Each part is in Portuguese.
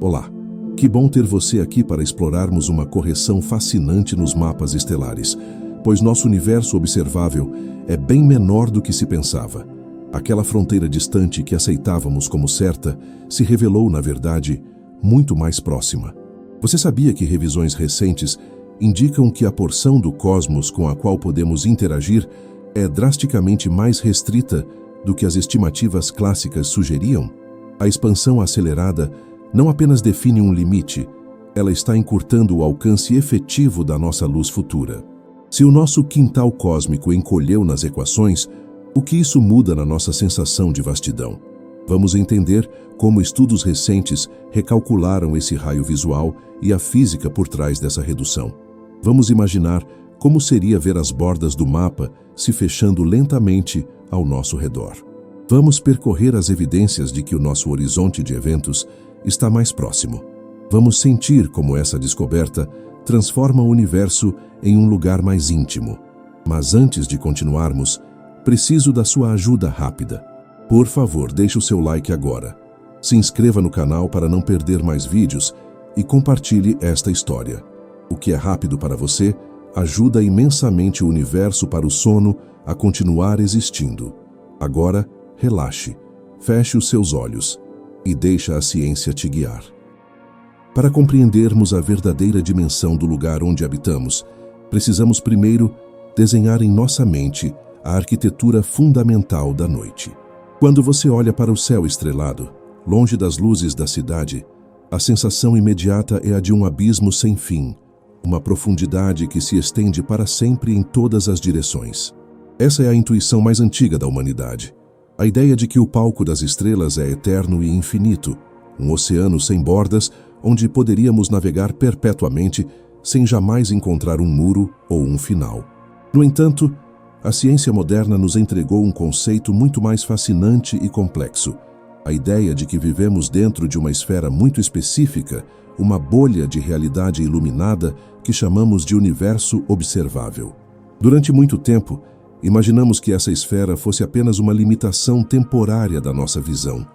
Olá, que bom ter você aqui para explorarmos uma correção fascinante nos mapas estelares, pois nosso universo observável é bem menor do que se pensava. Aquela fronteira distante que aceitávamos como certa se revelou, na verdade, muito mais próxima. Você sabia que revisões recentes indicam que a porção do cosmos com a qual podemos interagir é drasticamente mais restrita do que as estimativas clássicas sugeriam? A expansão acelerada não apenas define um limite, ela está encurtando o alcance efetivo da nossa luz futura. Se o nosso quintal cósmico encolheu nas equações, o que isso muda na nossa sensação de vastidão? Vamos entender como estudos recentes recalcularam esse raio visual e a física por trás dessa redução. Vamos imaginar como seria ver as bordas do mapa se fechando lentamente ao nosso redor. Vamos percorrer as evidências de que o nosso horizonte de eventos está mais próximo. Vamos sentir como essa descoberta transforma o universo em um lugar mais íntimo. Mas antes de continuarmos, preciso da sua ajuda rápida. Por favor, deixe o seu like agora. Se inscreva no canal para não perder mais vídeos e compartilhe esta história. O que é rápido para você ajuda imensamente o universo para o sono a continuar existindo. Agora, relaxe, feche os seus olhos e deixe a ciência te guiar. Para compreendermos a verdadeira dimensão do lugar onde habitamos, precisamos primeiro desenhar em nossa mente a arquitetura fundamental da noite. Quando você olha para o céu estrelado, longe das luzes da cidade, a sensação imediata é a de um abismo sem fim, uma profundidade que se estende para sempre em todas as direções. Essa é a intuição mais antiga da humanidade. A ideia de que o palco das estrelas é eterno e infinito, um oceano sem bordas onde poderíamos navegar perpetuamente sem jamais encontrar um muro ou um final. No entanto, a ciência moderna nos entregou um conceito muito mais fascinante e complexo. A ideia de que vivemos dentro de uma esfera muito específica, uma bolha de realidade iluminada que chamamos de universo observável. Durante muito tempo, imaginamos que essa esfera fosse apenas uma limitação temporária da nossa visão,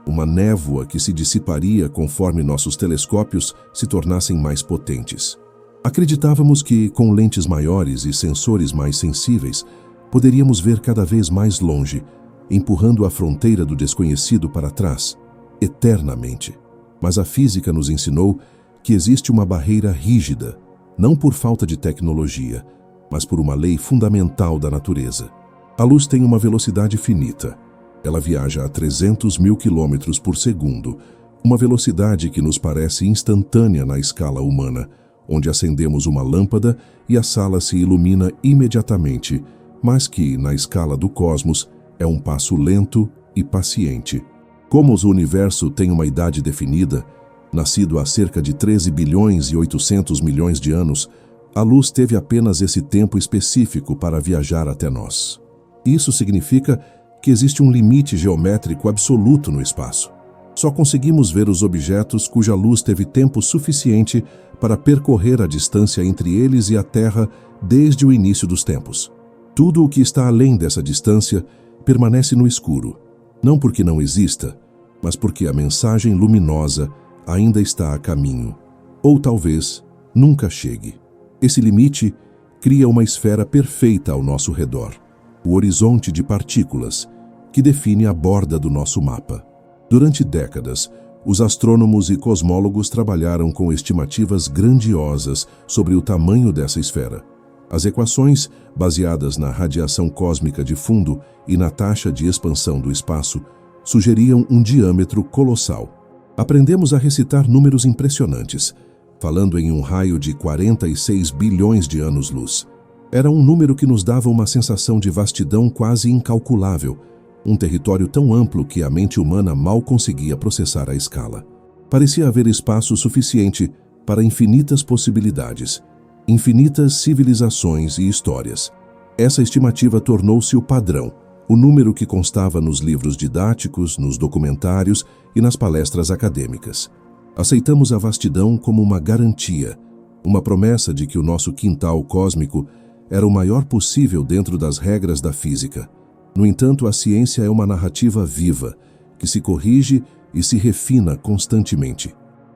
uma névoa que se dissiparia conforme nossos telescópios se tornassem mais potentes. Acreditávamos que, com lentes maiores e sensores mais sensíveis, poderíamos ver cada vez mais longe, empurrando a fronteira do desconhecido para trás, eternamente. Mas a física nos ensinou que existe uma barreira rígida, não por falta de tecnologia, mas por uma lei fundamental da natureza. A luz tem uma velocidade finita. Ela viaja a 300 mil quilômetros por segundo, uma velocidade que nos parece instantânea na escala humana, onde acendemos uma lâmpada e a sala se ilumina imediatamente, mas que, na escala do cosmos, é um passo lento e paciente. Como o universo tem uma idade definida, nascido há cerca de 13 bilhões e 800 milhões de anos, a luz teve apenas esse tempo específico para viajar até nós. Isso significa que existe um limite geométrico absoluto no espaço. Só conseguimos ver os objetos cuja luz teve tempo suficiente para percorrer a distância entre eles e a Terra desde o início dos tempos. Tudo o que está além dessa distância permanece no escuro, não porque não exista, mas porque a mensagem luminosa ainda está a caminho, ou talvez nunca chegue. Esse limite cria uma esfera perfeita ao nosso redor, o horizonte de partículas, que define a borda do nosso mapa. Durante décadas, os astrônomos e cosmólogos trabalharam com estimativas grandiosas sobre o tamanho dessa esfera. As equações, baseadas na radiação cósmica de fundo e na taxa de expansão do espaço, sugeriam um diâmetro colossal. Aprendemos a recitar números impressionantes, falando em um raio de 46 bilhões de anos-luz. Era um número que nos dava uma sensação de vastidão quase incalculável, um território tão amplo que a mente humana mal conseguia processar a escala. Parecia haver espaço suficiente para infinitas possibilidades, infinitas civilizações e histórias. Essa estimativa tornou-se o padrão, o número que constava nos livros didáticos, nos documentários e nas palestras acadêmicas. Aceitamos a vastidão como uma garantia, uma promessa de que o nosso quintal cósmico era o maior possível dentro das regras da física. No entanto, a ciência é uma narrativa viva, que se corrige e se refina constantemente.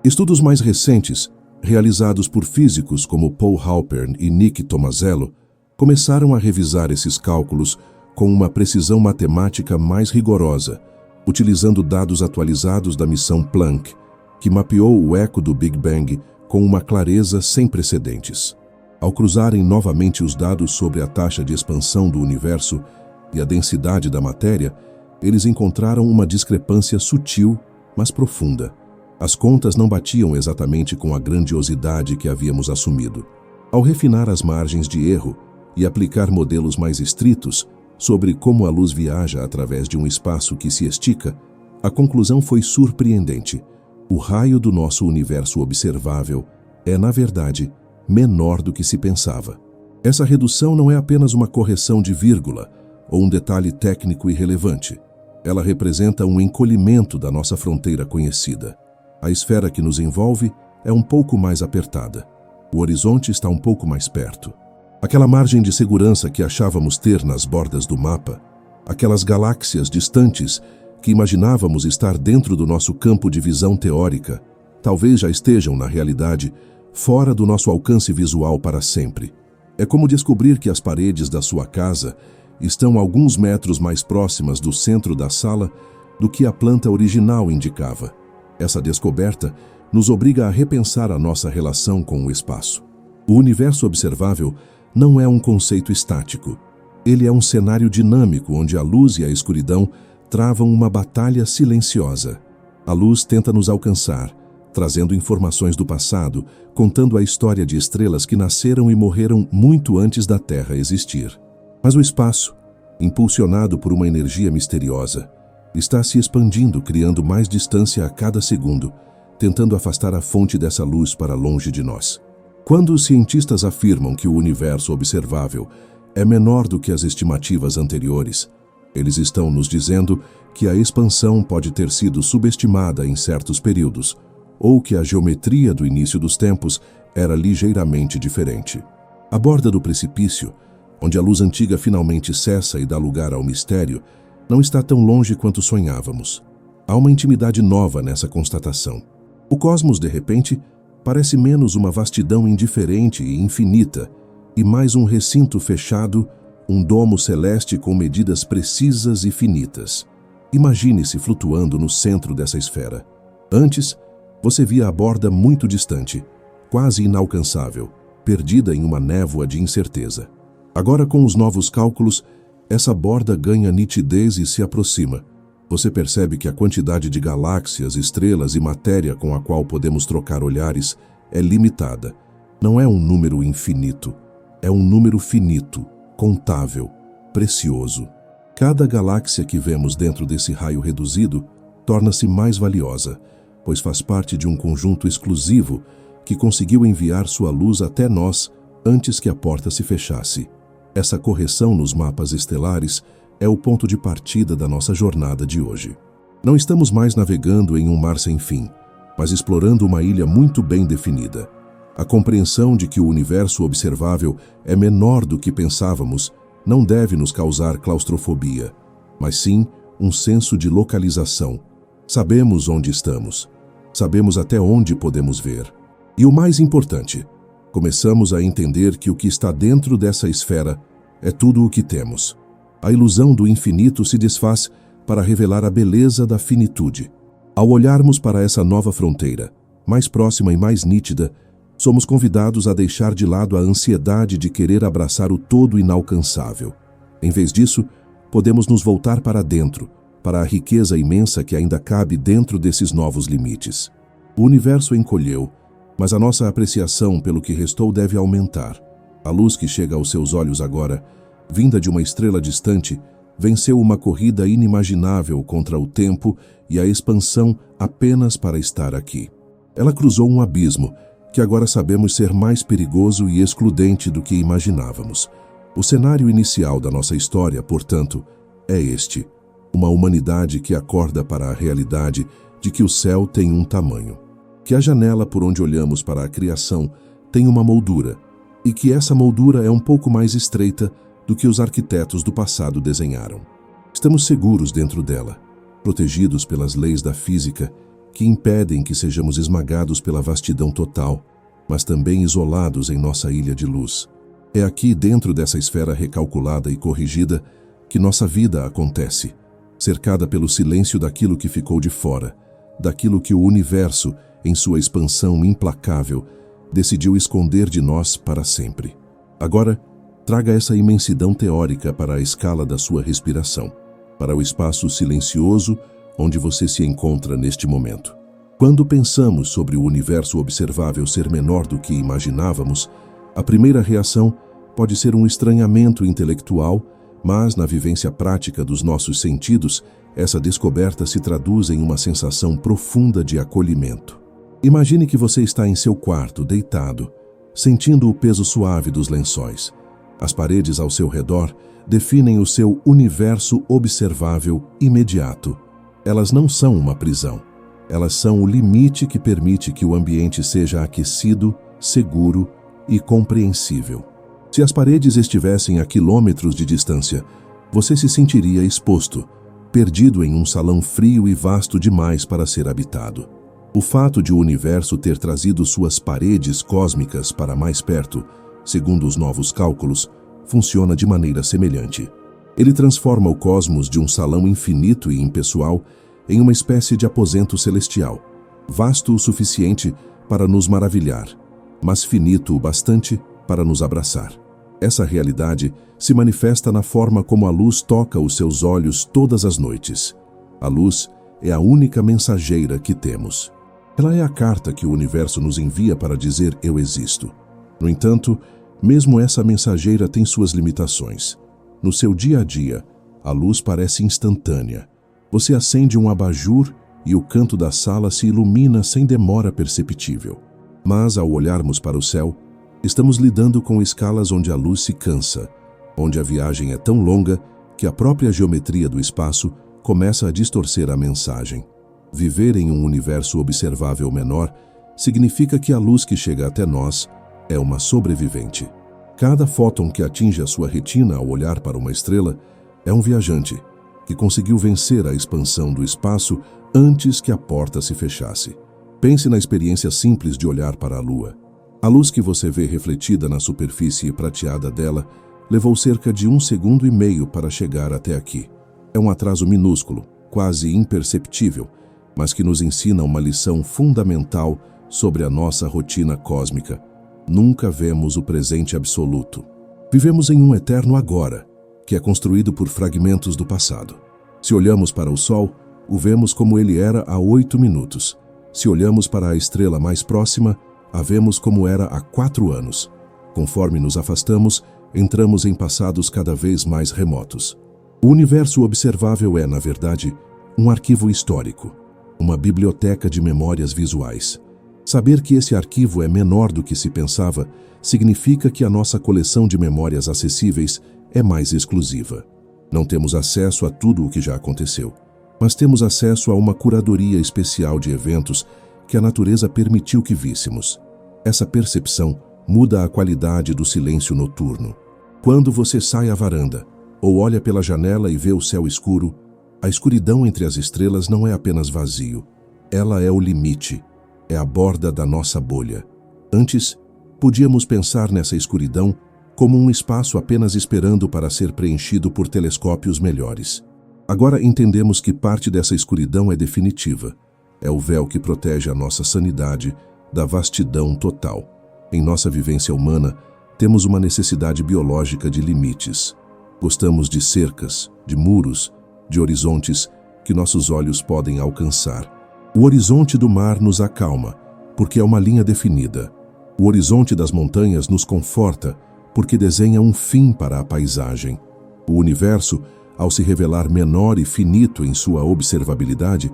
Estudos mais recentes, realizados por físicos como Paul Halpern e Nick Tomasello, começaram a revisar esses cálculos com uma precisão matemática mais rigorosa, utilizando dados atualizados da missão Planck, que mapeou o eco do Big Bang com uma clareza sem precedentes. Ao cruzarem novamente os dados sobre a taxa de expansão do universo e a densidade da matéria, eles encontraram uma discrepância sutil, mas profunda. As contas não batiam exatamente com a grandiosidade que havíamos assumido. Ao refinar as margens de erro e aplicar modelos mais estritos sobre como a luz viaja através de um espaço que se estica, a conclusão foi surpreendente. O raio do nosso universo observável é, na verdade, menor do que se pensava. Essa redução não é apenas uma correção de vírgula ou um detalhe técnico irrelevante. Ela representa um encolhimento da nossa fronteira conhecida. A esfera que nos envolve é um pouco mais apertada. O horizonte está um pouco mais perto. Aquela margem de segurança que achávamos ter nas bordas do mapa, aquelas galáxias distantes que imaginávamos estar dentro do nosso campo de visão teórica, talvez já estejam, na realidade, fora do nosso alcance visual para sempre. É como descobrir que as paredes da sua casa estão alguns metros mais próximas do centro da sala do que a planta original indicava. Essa descoberta nos obriga a repensar a nossa relação com o espaço. O universo observável não é um conceito estático. Ele é um cenário dinâmico onde a luz e a escuridão travam uma batalha silenciosa. A luz tenta nos alcançar, trazendo informações do passado, contando a história de estrelas que nasceram e morreram muito antes da Terra existir. Mas o espaço, impulsionado por uma energia misteriosa, está se expandindo, criando mais distância a cada segundo, tentando afastar a fonte dessa luz para longe de nós. Quando os cientistas afirmam que o universo observável é menor do que as estimativas anteriores, eles estão nos dizendo que a expansão pode ter sido subestimada em certos períodos, ou que a geometria do início dos tempos era ligeiramente diferente. À borda do precipício, onde a luz antiga finalmente cessa e dá lugar ao mistério, não está tão longe quanto sonhávamos. Há uma intimidade nova nessa constatação. O cosmos, de repente, parece menos uma vastidão indiferente e infinita, e mais um recinto fechado, um domo celeste com medidas precisas e finitas. Imagine-se flutuando no centro dessa esfera. Antes, você via a borda muito distante, quase inalcançável, perdida em uma névoa de incerteza. Agora, com os novos cálculos, essa borda ganha nitidez e se aproxima. Você percebe que a quantidade de galáxias, estrelas e matéria com a qual podemos trocar olhares é limitada. Não é um número infinito, é um número finito, contável, precioso. Cada galáxia que vemos dentro desse raio reduzido torna-se mais valiosa, pois faz parte de um conjunto exclusivo que conseguiu enviar sua luz até nós antes que a porta se fechasse. Essa correção nos mapas estelares é o ponto de partida da nossa jornada de hoje. Não estamos mais navegando em um mar sem fim, mas explorando uma ilha muito bem definida. A compreensão de que o universo observável é menor do que pensávamos não deve nos causar claustrofobia, mas sim um senso de localização. Sabemos onde estamos, sabemos até onde podemos ver. E o mais importante, começamos a entender que o que está dentro dessa esfera é tudo o que temos. A ilusão do infinito se desfaz para revelar a beleza da finitude. Ao olharmos para essa nova fronteira, mais próxima e mais nítida, somos convidados a deixar de lado a ansiedade de querer abraçar o todo inalcançável. Em vez disso, podemos nos voltar para dentro, para a riqueza imensa que ainda cabe dentro desses novos limites. O universo encolheu, mas a nossa apreciação pelo que restou deve aumentar. A luz que chega aos seus olhos agora, vinda de uma estrela distante, venceu uma corrida inimaginável contra o tempo e a expansão apenas para estar aqui. Ela cruzou um abismo, que agora sabemos ser mais perigoso e excludente do que imaginávamos. O cenário inicial da nossa história, portanto, é este: uma humanidade que acorda para a realidade de que o céu tem um tamanho, que a janela por onde olhamos para a criação tem uma moldura, e que essa moldura é um pouco mais estreita do que os arquitetos do passado desenharam. Estamos seguros dentro dela, protegidos pelas leis da física que impedem que sejamos esmagados pela vastidão total, mas também isolados em nossa ilha de luz. É aqui, dentro dessa esfera recalculada e corrigida, que nossa vida acontece, cercada pelo silêncio daquilo que ficou de fora, daquilo que o universo, em sua expansão implacável, decidiu esconder de nós para sempre. Agora, traga essa imensidão teórica para a escala da sua respiração, para o espaço silencioso onde você se encontra neste momento. Quando pensamos sobre o universo observável ser menor do que imaginávamos, a primeira reação pode ser um estranhamento intelectual, mas na vivência prática dos nossos sentidos, essa descoberta se traduz em uma sensação profunda de acolhimento. Imagine que você está em seu quarto, deitado, sentindo o peso suave dos lençóis. As paredes ao seu redor definem o seu universo observável imediato. Elas não são uma prisão. Elas são o limite que permite que o ambiente seja aquecido, seguro e compreensível. Se as paredes estivessem a quilômetros de distância, você se sentiria exposto, perdido em um salão frio e vasto demais para ser habitado. O fato de o universo ter trazido suas paredes cósmicas para mais perto, segundo os novos cálculos, funciona de maneira semelhante. Ele transforma o cosmos de um salão infinito e impessoal em uma espécie de aposento celestial, vasto o suficiente para nos maravilhar, mas finito o bastante para nos abraçar. Essa realidade se manifesta na forma como a luz toca os seus olhos todas as noites. A luz é a única mensageira que temos. Ela é a carta que o universo nos envia para dizer eu existo. No entanto, mesmo essa mensageira tem suas limitações. No seu dia a dia, a luz parece instantânea. Você acende um abajur e o canto da sala se ilumina sem demora perceptível. Mas, ao olharmos para o céu, estamos lidando com escalas onde a luz se cansa, onde a viagem é tão longa que a própria geometria do espaço começa a distorcer a mensagem. Viver em um universo observável menor significa que a luz que chega até nós é uma sobrevivente. Cada fóton que atinge a sua retina ao olhar para uma estrela é um viajante que conseguiu vencer a expansão do espaço antes que a porta se fechasse. Pense na experiência simples de olhar para a Lua. A luz que você vê refletida na superfície prateada dela levou cerca de 1,5 segundos para chegar até aqui. É um atraso minúsculo, quase imperceptível, mas que nos ensina uma lição fundamental sobre a nossa rotina cósmica. Nunca vemos o presente absoluto. Vivemos em um eterno agora, que é construído por fragmentos do passado. Se olhamos para o Sol, o vemos como ele era há 8 minutos. Se olhamos para a estrela mais próxima, a vemos como era há 4 anos. Conforme nos afastamos, entramos em passados cada vez mais remotos. O universo observável é, na verdade, um arquivo histórico, uma biblioteca de memórias visuais. Saber que esse arquivo é menor do que se pensava significa que a nossa coleção de memórias acessíveis é mais exclusiva. Não temos acesso a tudo o que já aconteceu, mas temos acesso a uma curadoria especial de eventos que a natureza permitiu que víssemos. Essa percepção muda a qualidade do silêncio noturno. Quando você sai à varanda ou olha pela janela e vê o céu escuro, a escuridão entre as estrelas não é apenas vazio. Ela é o limite, é a borda da nossa bolha. Antes, podíamos pensar nessa escuridão como um espaço apenas esperando para ser preenchido por telescópios melhores. Agora entendemos que parte dessa escuridão é definitiva. É o véu que protege a nossa sanidade da vastidão total. Em nossa vivência humana, temos uma necessidade biológica de limites. Gostamos de cercas, de muros, de horizontes que nossos olhos podem alcançar. O horizonte do mar nos acalma, porque é uma linha definida. O horizonte das montanhas nos conforta, porque desenha um fim para a paisagem. O universo, ao se revelar menor e finito em sua observabilidade,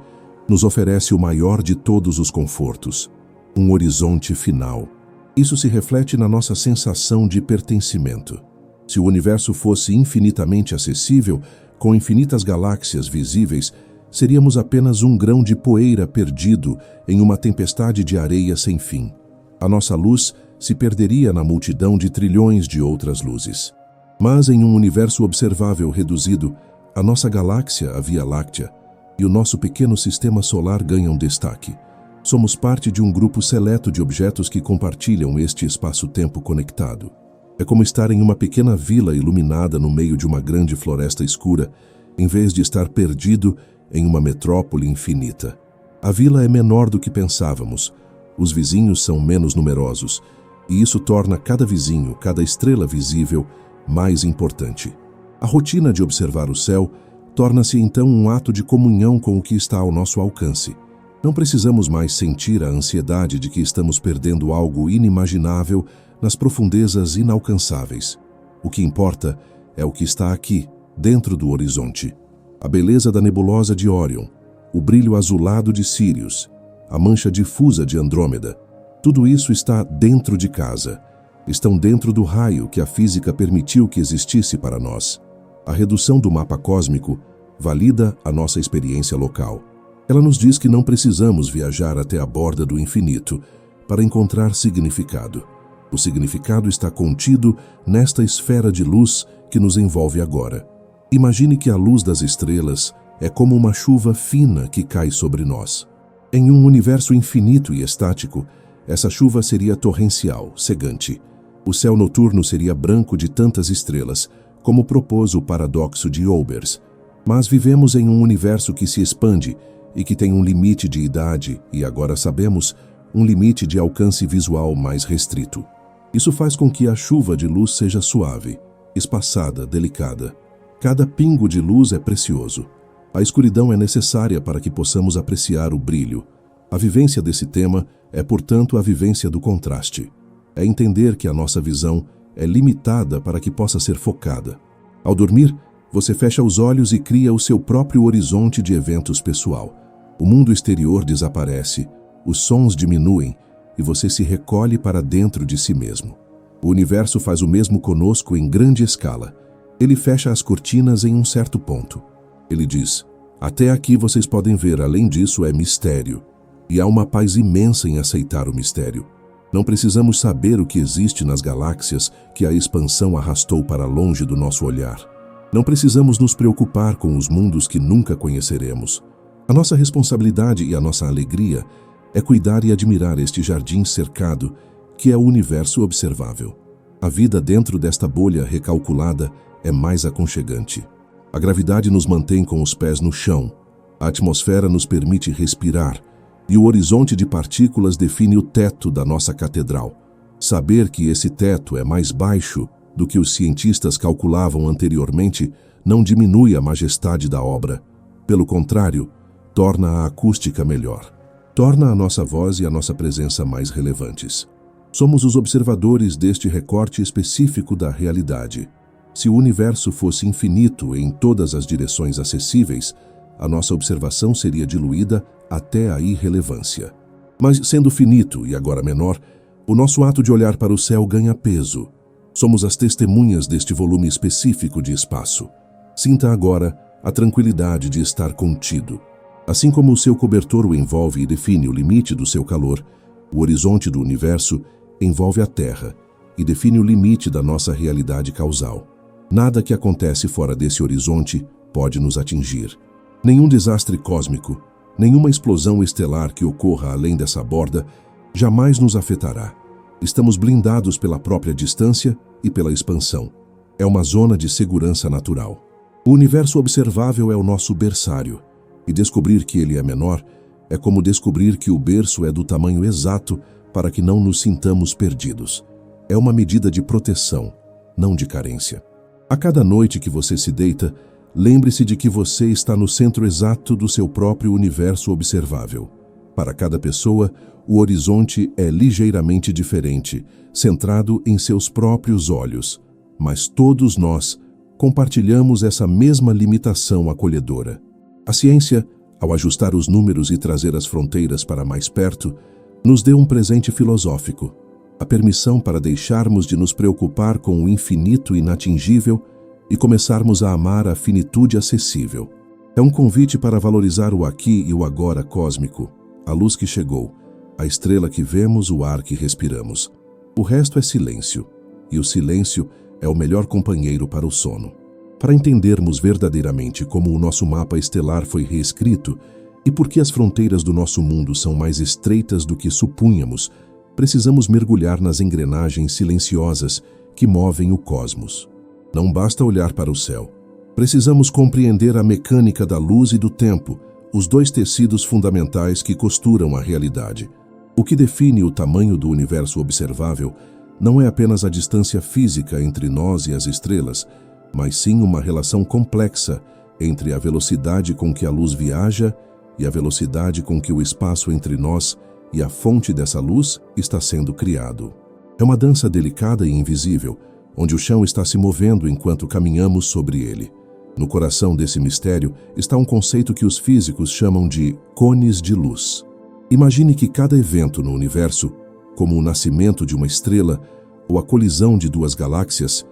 nos oferece o maior de todos os confortos, um horizonte final. Isso se reflete na nossa sensação de pertencimento. Se o universo fosse infinitamente acessível, com infinitas galáxias visíveis, seríamos apenas um grão de poeira perdido em uma tempestade de areia sem fim. A nossa luz se perderia na multidão de trilhões de outras luzes. Mas em um universo observável reduzido, a nossa galáxia, a Via Láctea, e o nosso pequeno sistema solar ganha um destaque. Somos parte de um grupo seleto de objetos que compartilham este espaço-tempo conectado. É como estar em uma pequena vila iluminada no meio de uma grande floresta escura, em vez de estar perdido em uma metrópole infinita. A vila é menor do que pensávamos, os vizinhos são menos numerosos, e isso torna cada vizinho, cada estrela visível, mais importante. A rotina de observar o céu torna-se então um ato de comunhão com o que está ao nosso alcance. Não precisamos mais sentir a ansiedade de que estamos perdendo algo inimaginável nas profundezas inalcançáveis. O que importa é o que está aqui, dentro do horizonte. A beleza da nebulosa de Órion, o brilho azulado de Sírius, a mancha difusa de Andrômeda. Tudo isso está dentro de casa. Estão dentro do raio que a física permitiu que existisse para nós. A redução do mapa cósmico valida a nossa experiência local. Ela nos diz que não precisamos viajar até a borda do infinito para encontrar significado. O significado está contido nesta esfera de luz que nos envolve agora. Imagine que a luz das estrelas é como uma chuva fina que cai sobre nós. Em um universo infinito e estático, essa chuva seria torrencial, cegante. O céu noturno seria branco de tantas estrelas, como propôs o paradoxo de Olbers. Mas vivemos em um universo que se expande e que tem um limite de idade e, agora sabemos, um limite de alcance visual mais restrito. Isso faz com que a chuva de luz seja suave, espaçada, delicada. Cada pingo de luz é precioso. A escuridão é necessária para que possamos apreciar o brilho. A vivência desse tema é, portanto, a vivência do contraste. É entender que a nossa visão é limitada para que possa ser focada. Ao dormir, você fecha os olhos e cria o seu próprio horizonte de eventos pessoal. O mundo exterior desaparece, os sons diminuem e você se recolhe para dentro de si mesmo. O universo faz o mesmo conosco em grande escala. Ele fecha as cortinas em um certo ponto. Ele diz: até aqui vocês podem ver, além disso é mistério. E há uma paz imensa em aceitar o mistério. Não precisamos saber o que existe nas galáxias que a expansão arrastou para longe do nosso olhar. Não precisamos nos preocupar com os mundos que nunca conheceremos. A nossa responsabilidade e a nossa alegria é cuidar e admirar este jardim cercado, que é o universo observável. A vida dentro desta bolha recalculada é mais aconchegante. A gravidade nos mantém com os pés no chão, a atmosfera nos permite respirar, e o horizonte de partículas define o teto da nossa catedral. Saber que esse teto é mais baixo do que os cientistas calculavam anteriormente não diminui a majestade da obra. Pelo contrário, torna a acústica melhor. Torna a nossa voz e a nossa presença mais relevantes. Somos os observadores deste recorte específico da realidade. Se o universo fosse infinito em todas as direções acessíveis, a nossa observação seria diluída até a irrelevância. Mas, sendo finito e agora menor, o nosso ato de olhar para o céu ganha peso. Somos as testemunhas deste volume específico de espaço. Sinta agora a tranquilidade de estar contido. Assim como o seu cobertor o envolve e define o limite do seu calor, o horizonte do universo envolve a Terra e define o limite da nossa realidade causal. Nada que acontece fora desse horizonte pode nos atingir. Nenhum desastre cósmico, nenhuma explosão estelar que ocorra além dessa borda jamais nos afetará. Estamos blindados pela própria distância e pela expansão. É uma zona de segurança natural. O universo observável é o nosso berçário, e descobrir que ele é menor é como descobrir que o berço é do tamanho exato para que não nos sintamos perdidos. É uma medida de proteção, não de carência. A cada noite que você se deita, lembre-se de que você está no centro exato do seu próprio universo observável. Para cada pessoa, o horizonte é ligeiramente diferente, centrado em seus próprios olhos. Mas todos nós compartilhamos essa mesma limitação acolhedora. A ciência, ao ajustar os números e trazer as fronteiras para mais perto, nos deu um presente filosófico, a permissão para deixarmos de nos preocupar com o infinito inatingível e começarmos a amar a finitude acessível. É um convite para valorizar o aqui e o agora cósmico, a luz que chegou, a estrela que vemos, o ar que respiramos. O resto é silêncio, e o silêncio é o melhor companheiro para o sono. Para entendermos verdadeiramente como o nosso mapa estelar foi reescrito e por que as fronteiras do nosso mundo são mais estreitas do que supunhamos, precisamos mergulhar nas engrenagens silenciosas que movem o cosmos. Não basta olhar para o céu. Precisamos compreender a mecânica da luz e do tempo, os dois tecidos fundamentais que costuram a realidade. O que define o tamanho do universo observável não é apenas a distância física entre nós e as estrelas, mas sim uma relação complexa entre a velocidade com que a luz viaja e a velocidade com que o espaço entre nós e a fonte dessa luz está sendo criado. É uma dança delicada e invisível, onde o chão está se movendo enquanto caminhamos sobre ele. No coração desse mistério está um conceito que os físicos chamam de cones de luz. Imagine que cada evento no universo, como o nascimento de uma estrela ou a colisão de duas galáxias,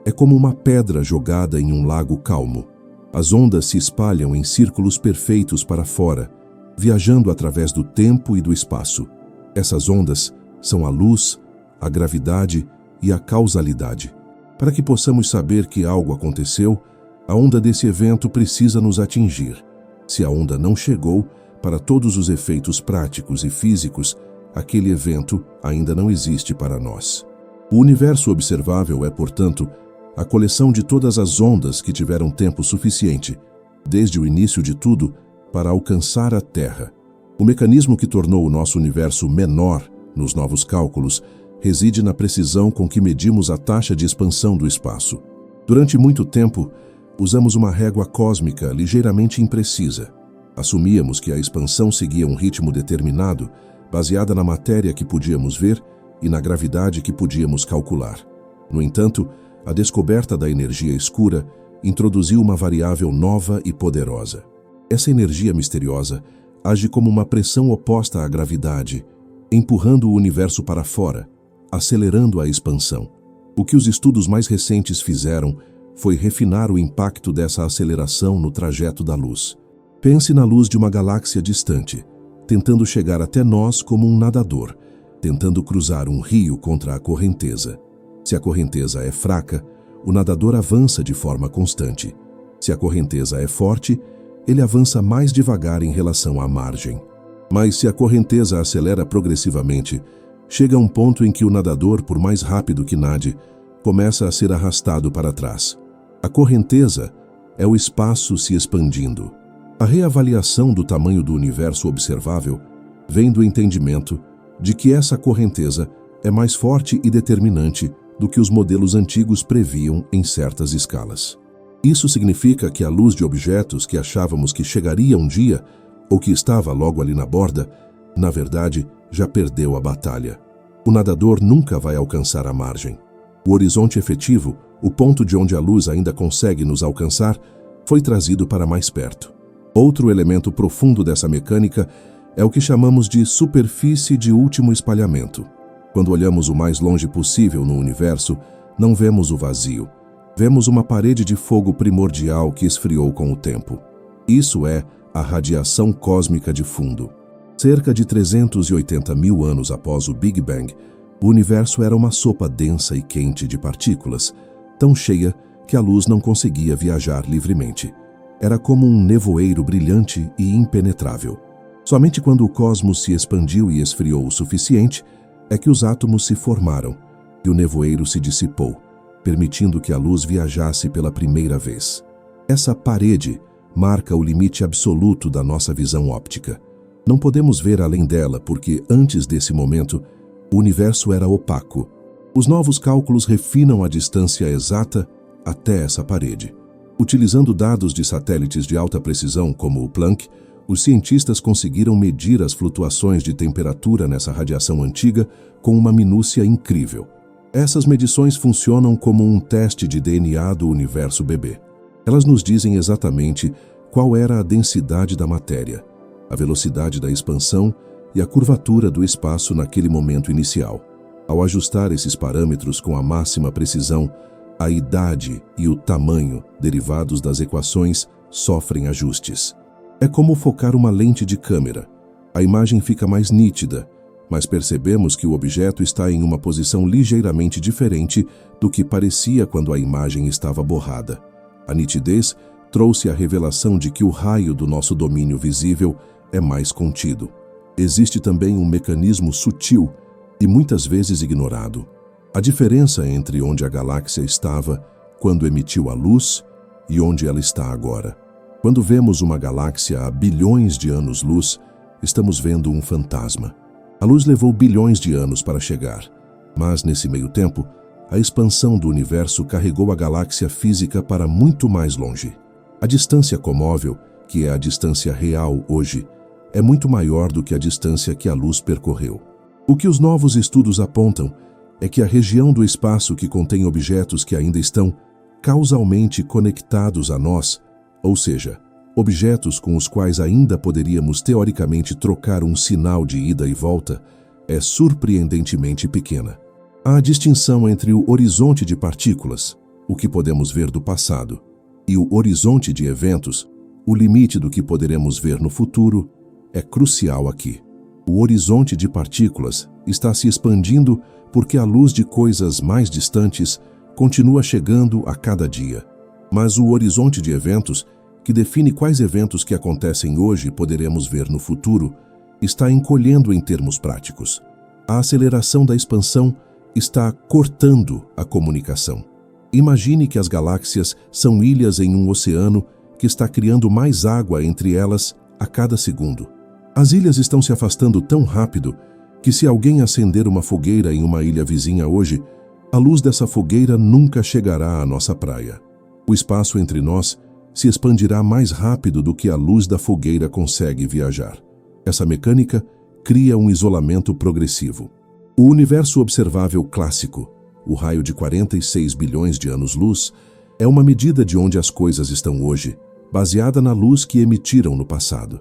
é como uma pedra jogada em um lago calmo. As ondas se espalham em círculos perfeitos para fora, viajando através do tempo e do espaço. Essas ondas são a luz, a gravidade e a causalidade. Para que possamos saber que algo aconteceu, a onda desse evento precisa nos atingir. Se a onda não chegou, para todos os efeitos práticos e físicos, aquele evento ainda não existe para nós. O universo observável é, portanto, a coleção de todas as ondas que tiveram tempo suficiente, desde o início de tudo, para alcançar a Terra. O mecanismo que tornou o nosso universo menor nos novos cálculos reside na precisão com que medimos a taxa de expansão do espaço. Durante muito tempo, usamos uma régua cósmica ligeiramente imprecisa. Assumíamos que a expansão seguia um ritmo determinado, baseada na matéria que podíamos ver e na gravidade que podíamos calcular. No entanto, a descoberta da energia escura introduziu uma variável nova e poderosa. Essa energia misteriosa age como uma pressão oposta à gravidade, empurrando o universo para fora, acelerando a expansão. O que os estudos mais recentes fizeram foi refinar o impacto dessa aceleração no trajeto da luz. Pense na luz de uma galáxia distante, tentando chegar até nós como um nadador, tentando cruzar um rio contra a correnteza. Se a correnteza é fraca, o nadador avança de forma constante. Se a correnteza é forte, ele avança mais devagar em relação à margem. Mas se a correnteza acelera progressivamente, chega a um ponto em que o nadador, por mais rápido que nade, começa a ser arrastado para trás. A correnteza é o espaço se expandindo. A reavaliação do tamanho do universo observável vem do entendimento de que essa correnteza é mais forte e determinante do que os modelos antigos previam em certas escalas. Isso significa que a luz de objetos que achávamos que chegaria um dia, ou que estava logo ali na borda, na verdade, já perdeu a batalha. O nadador nunca vai alcançar a margem. O horizonte efetivo, o ponto de onde a luz ainda consegue nos alcançar, foi trazido para mais perto. Outro elemento profundo dessa mecânica é o que chamamos de superfície de último espalhamento. Quando olhamos o mais longe possível no universo, não vemos o vazio. Vemos uma parede de fogo primordial que esfriou com o tempo. Isso é a radiação cósmica de fundo. Cerca de 380 mil anos após o Big Bang, o universo era uma sopa densa e quente de partículas, tão cheia que a luz não conseguia viajar livremente. Era como um nevoeiro brilhante e impenetrável. Somente quando o cosmos se expandiu e esfriou o suficiente é que os átomos se formaram e o nevoeiro se dissipou, permitindo que a luz viajasse pela primeira vez. Essa parede marca o limite absoluto da nossa visão óptica. Não podemos ver além dela porque, antes desse momento, o universo era opaco. Os novos cálculos refinam a distância exata até essa parede. Utilizando dados de satélites de alta precisão, como o Planck, os cientistas conseguiram medir as flutuações de temperatura nessa radiação antiga com uma minúcia incrível. Essas medições funcionam como um teste de DNA do universo bebê. Elas nos dizem exatamente qual era a densidade da matéria, a velocidade da expansão e a curvatura do espaço naquele momento inicial. Ao ajustar esses parâmetros com a máxima precisão, a idade e o tamanho derivados das equações sofrem ajustes. É como focar uma lente de câmera. A imagem fica mais nítida, mas percebemos que o objeto está em uma posição ligeiramente diferente do que parecia quando a imagem estava borrada. A nitidez trouxe a revelação de que o raio do nosso domínio visível é mais contido. Existe também um mecanismo sutil e muitas vezes ignorado. A diferença entre onde a galáxia estava quando emitiu a luz e onde ela está agora. Quando vemos uma galáxia a bilhões de anos-luz, estamos vendo um fantasma. A luz levou bilhões de anos para chegar, mas nesse meio tempo, a expansão do universo carregou a galáxia física para muito mais longe. A distância comóvel, que é a distância real hoje, é muito maior do que a distância que a luz percorreu. O que os novos estudos apontam é que a região do espaço que contém objetos que ainda estão causalmente conectados a nós, ou seja, objetos com os quais ainda poderíamos teoricamente trocar um sinal de ida e volta, é surpreendentemente pequena. Há a distinção entre o horizonte de partículas, o que podemos ver do passado, e o horizonte de eventos, o limite do que poderemos ver no futuro, é crucial aqui. O horizonte de partículas está se expandindo porque a luz de coisas mais distantes continua chegando a cada dia. Mas o horizonte de eventos, que define quais eventos que acontecem hoje poderemos ver no futuro, está encolhendo em termos práticos. A aceleração da expansão está cortando a comunicação. Imagine que as galáxias são ilhas em um oceano que está criando mais água entre elas a cada segundo. As ilhas estão se afastando tão rápido que se alguém acender uma fogueira em uma ilha vizinha hoje, a luz dessa fogueira nunca chegará à nossa praia. O espaço entre nós se expandirá mais rápido do que a luz da fogueira consegue viajar. Essa mecânica cria um isolamento progressivo. O universo observável clássico, o raio de 46 bilhões de anos-luz, é uma medida de onde as coisas estão hoje, baseada na luz que emitiram no passado.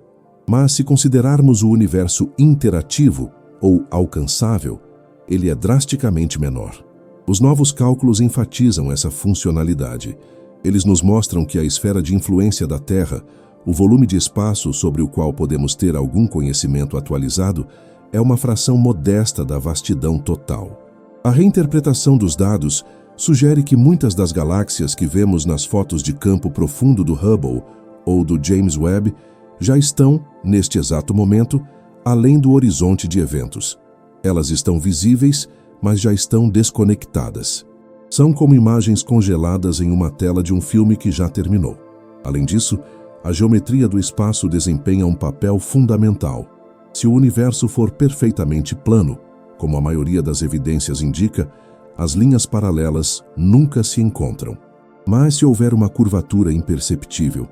Mas se considerarmos o universo interativo ou alcançável, ele é drasticamente menor. Os novos cálculos enfatizam essa funcionalidade. Eles nos mostram que a esfera de influência da Terra, o volume de espaço sobre o qual podemos ter algum conhecimento atualizado, é uma fração modesta da vastidão total. A reinterpretação dos dados sugere que muitas das galáxias que vemos nas fotos de campo profundo do Hubble ou do James Webb já estão, neste exato momento, além do horizonte de eventos. Elas estão visíveis, mas já estão desconectadas. São como imagens congeladas em uma tela de um filme que já terminou. Além disso, a geometria do espaço desempenha um papel fundamental. Se o universo for perfeitamente plano, como a maioria das evidências indica, as linhas paralelas nunca se encontram. Mas se houver uma curvatura imperceptível,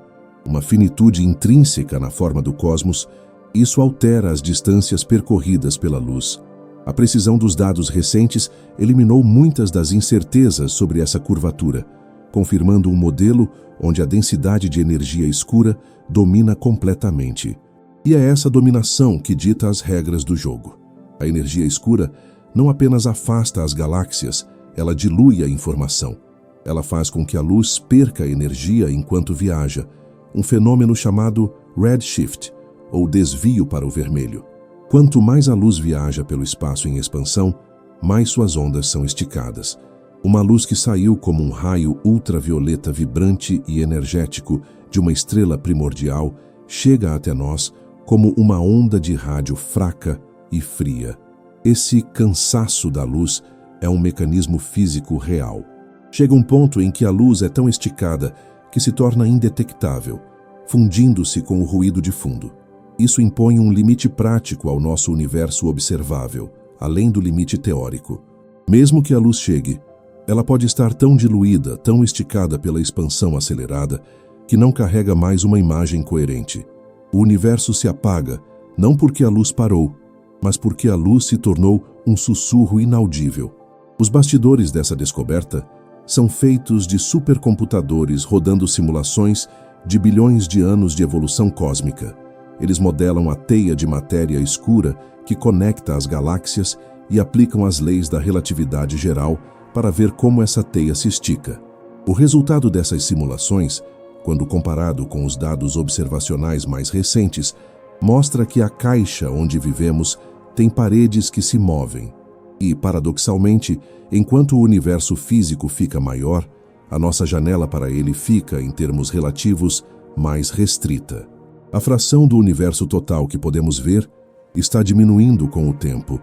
uma finitude intrínseca na forma do cosmos, isso altera as distâncias percorridas pela luz. A precisão dos dados recentes eliminou muitas das incertezas sobre essa curvatura, confirmando um modelo onde a densidade de energia escura domina completamente. E é essa dominação que dita as regras do jogo. A energia escura não apenas afasta as galáxias, ela dilui a informação. Ela faz com que a luz perca energia enquanto viaja, um fenômeno chamado redshift, ou desvio para o vermelho. Quanto mais a luz viaja pelo espaço em expansão, mais suas ondas são esticadas. Uma luz que saiu como um raio ultravioleta vibrante e energético de uma estrela primordial chega até nós como uma onda de rádio fraca e fria. Esse cansaço da luz é um mecanismo físico real. Chega um ponto em que a luz é tão esticada que se torna indetectável, fundindo-se com o ruído de fundo. Isso impõe um limite prático ao nosso universo observável, além do limite teórico. Mesmo que a luz chegue, ela pode estar tão diluída, tão esticada pela expansão acelerada, que não carrega mais uma imagem coerente. O universo se apaga, não porque a luz parou, mas porque a luz se tornou um sussurro inaudível. Os bastidores dessa descoberta são feitos de supercomputadores rodando simulações de bilhões de anos de evolução cósmica. Eles modelam a teia de matéria escura que conecta as galáxias e aplicam as leis da relatividade geral para ver como essa teia se estica. O resultado dessas simulações, quando comparado com os dados observacionais mais recentes, mostra que a caixa onde vivemos tem paredes que se movem. E, paradoxalmente, enquanto o universo físico fica maior, a nossa janela para ele fica, em termos relativos, mais restrita. A fração do universo total que podemos ver está diminuindo com o tempo.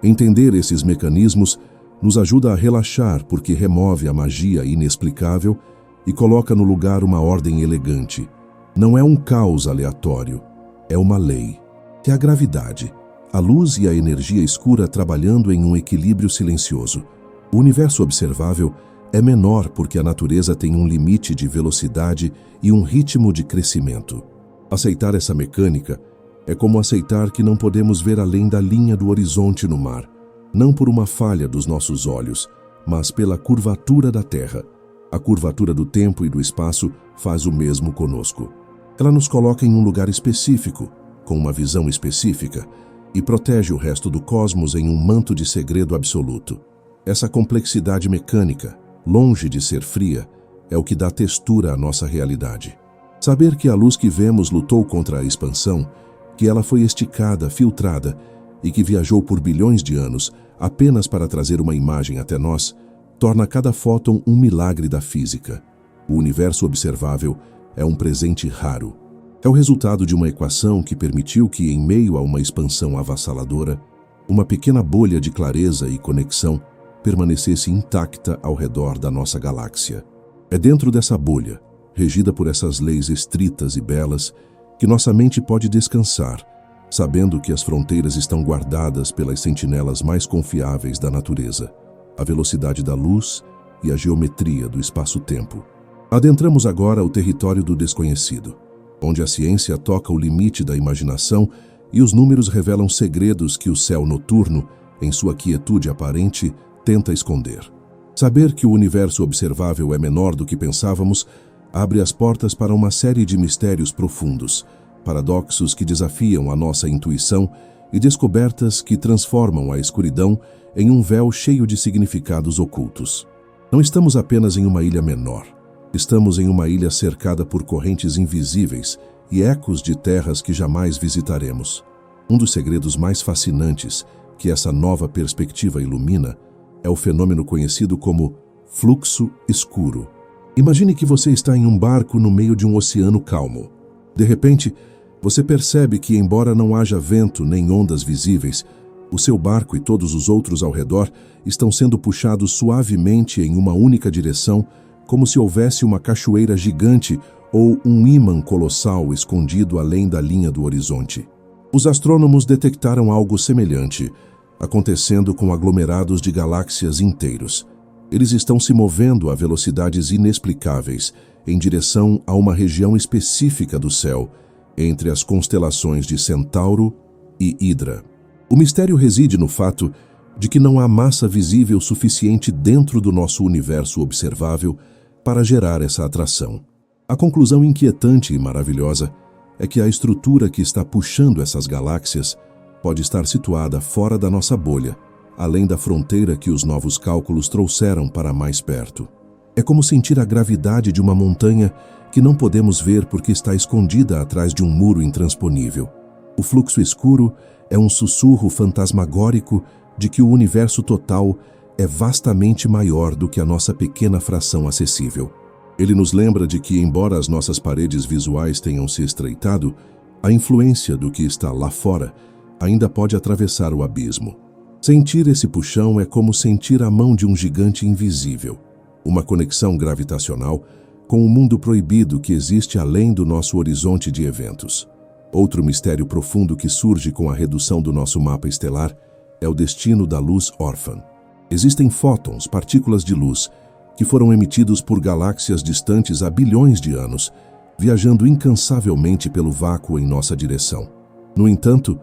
Entender esses mecanismos nos ajuda a relaxar porque remove a magia inexplicável e coloca no lugar uma ordem elegante. Não é um caos aleatório, é uma lei. É a gravidade, a luz e a energia escura trabalhando em um equilíbrio silencioso. O universo observável é menor porque a natureza tem um limite de velocidade e um ritmo de crescimento. Aceitar essa mecânica é como aceitar que não podemos ver além da linha do horizonte no mar, não por uma falha dos nossos olhos, mas pela curvatura da Terra. A curvatura do tempo e do espaço faz o mesmo conosco. Ela nos coloca em um lugar específico, com uma visão específica, e protege o resto do cosmos em um manto de segredo absoluto. Essa complexidade mecânica, longe de ser fria, é o que dá textura à nossa realidade. Saber que a luz que vemos lutou contra a expansão, que ela foi esticada, filtrada e que viajou por bilhões de anos apenas para trazer uma imagem até nós, torna cada fóton um milagre da física. O universo observável é um presente raro. É o resultado de uma equação que permitiu que, em meio a uma expansão avassaladora, uma pequena bolha de clareza e conexão permanecesse intacta ao redor da nossa galáxia. É dentro dessa bolha, regida por essas leis estritas e belas, que nossa mente pode descansar, sabendo que as fronteiras estão guardadas pelas sentinelas mais confiáveis da natureza, a velocidade da luz e a geometria do espaço-tempo. Adentramos agora o território do desconhecido, onde a ciência toca o limite da imaginação e os números revelam segredos que o céu noturno, em sua quietude aparente, tenta esconder. Saber que o universo observável é menor do que pensávamos abre as portas para uma série de mistérios profundos, paradoxos que desafiam a nossa intuição e descobertas que transformam a escuridão em um véu cheio de significados ocultos. Não estamos apenas em uma ilha menor. Estamos em uma ilha cercada por correntes invisíveis e ecos de terras que jamais visitaremos. Um dos segredos mais fascinantes que essa nova perspectiva ilumina é o fenômeno conhecido como fluxo escuro. Imagine que você está em um barco no meio de um oceano calmo. De repente, você percebe que, embora não haja vento nem ondas visíveis, o seu barco e todos os outros ao redor estão sendo puxados suavemente em uma única direção, como se houvesse uma cachoeira gigante ou um ímã colossal escondido além da linha do horizonte. Os astrônomos detectaram algo semelhante, acontecendo com aglomerados de galáxias inteiros. Eles estão se movendo a velocidades inexplicáveis em direção a uma região específica do céu, entre as constelações de Centauro e Hidra. O mistério reside no fato de que não há massa visível suficiente dentro do nosso universo observável para gerar essa atração. A conclusão inquietante e maravilhosa é que a estrutura que está puxando essas galáxias pode estar situada fora da nossa bolha, além da fronteira que os novos cálculos trouxeram para mais perto. É como sentir a gravidade de uma montanha que não podemos ver porque está escondida atrás de um muro intransponível. O fluxo escuro é um sussurro fantasmagórico de que o universo total é vastamente maior do que a nossa pequena fração acessível. Ele nos lembra de que, embora as nossas paredes visuais tenham se estreitado, a influência do que está lá fora ainda pode atravessar o abismo. Sentir esse puxão é como sentir a mão de um gigante invisível, uma conexão gravitacional com o mundo proibido que existe além do nosso horizonte de eventos. Outro mistério profundo que surge com a redução do nosso mapa estelar é o destino da luz órfã. Existem fótons, partículas de luz, que foram emitidos por galáxias distantes há bilhões de anos, viajando incansavelmente pelo vácuo em nossa direção. No entanto,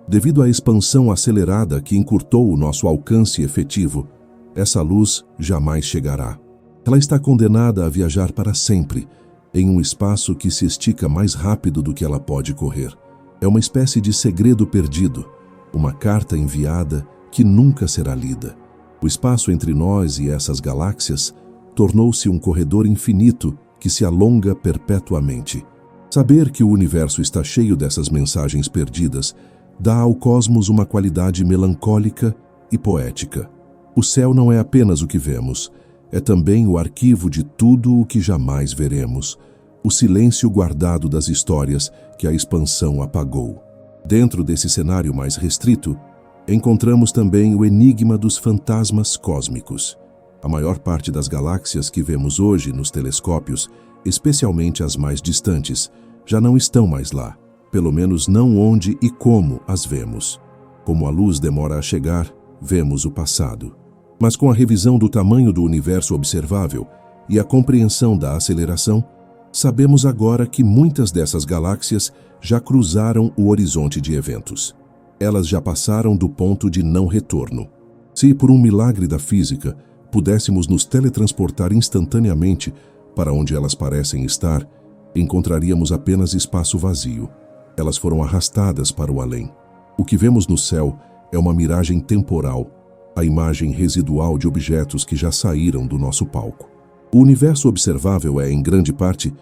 devido à expansão acelerada que encurtou o nosso alcance efetivo, essa luz jamais chegará. Ela está condenada a viajar para sempre, em um espaço que se estica mais rápido do que ela pode correr. É uma espécie de segredo perdido, uma carta enviada que nunca será lida. O espaço entre nós e essas galáxias tornou-se um corredor infinito que se alonga perpetuamente. Saber que o universo está cheio dessas mensagens perdidas dá ao cosmos uma qualidade melancólica e poética. O céu não é apenas o que vemos, é também o arquivo de tudo o que jamais veremos, o silêncio guardado das histórias que a expansão apagou. Dentro desse cenário mais restrito, encontramos também o enigma dos fantasmas cósmicos. A maior parte das galáxias que vemos hoje nos telescópios, especialmente as mais distantes, já não estão mais lá, pelo menos não onde e como as vemos. Como a luz demora a chegar, vemos o passado. Mas com a revisão do tamanho do universo observável e a compreensão da aceleração, sabemos agora que muitas dessas galáxias já cruzaram o horizonte de eventos. Elas já passaram do ponto de não retorno. Se, por um milagre da física, pudéssemos nos teletransportar instantaneamente para onde elas parecem estar, encontraríamos apenas espaço vazio. Elas foram arrastadas para o além. O que vemos no céu é uma miragem temporal, a imagem residual de objetos que já saíram do nosso palco. O universo observável é, em grande parte,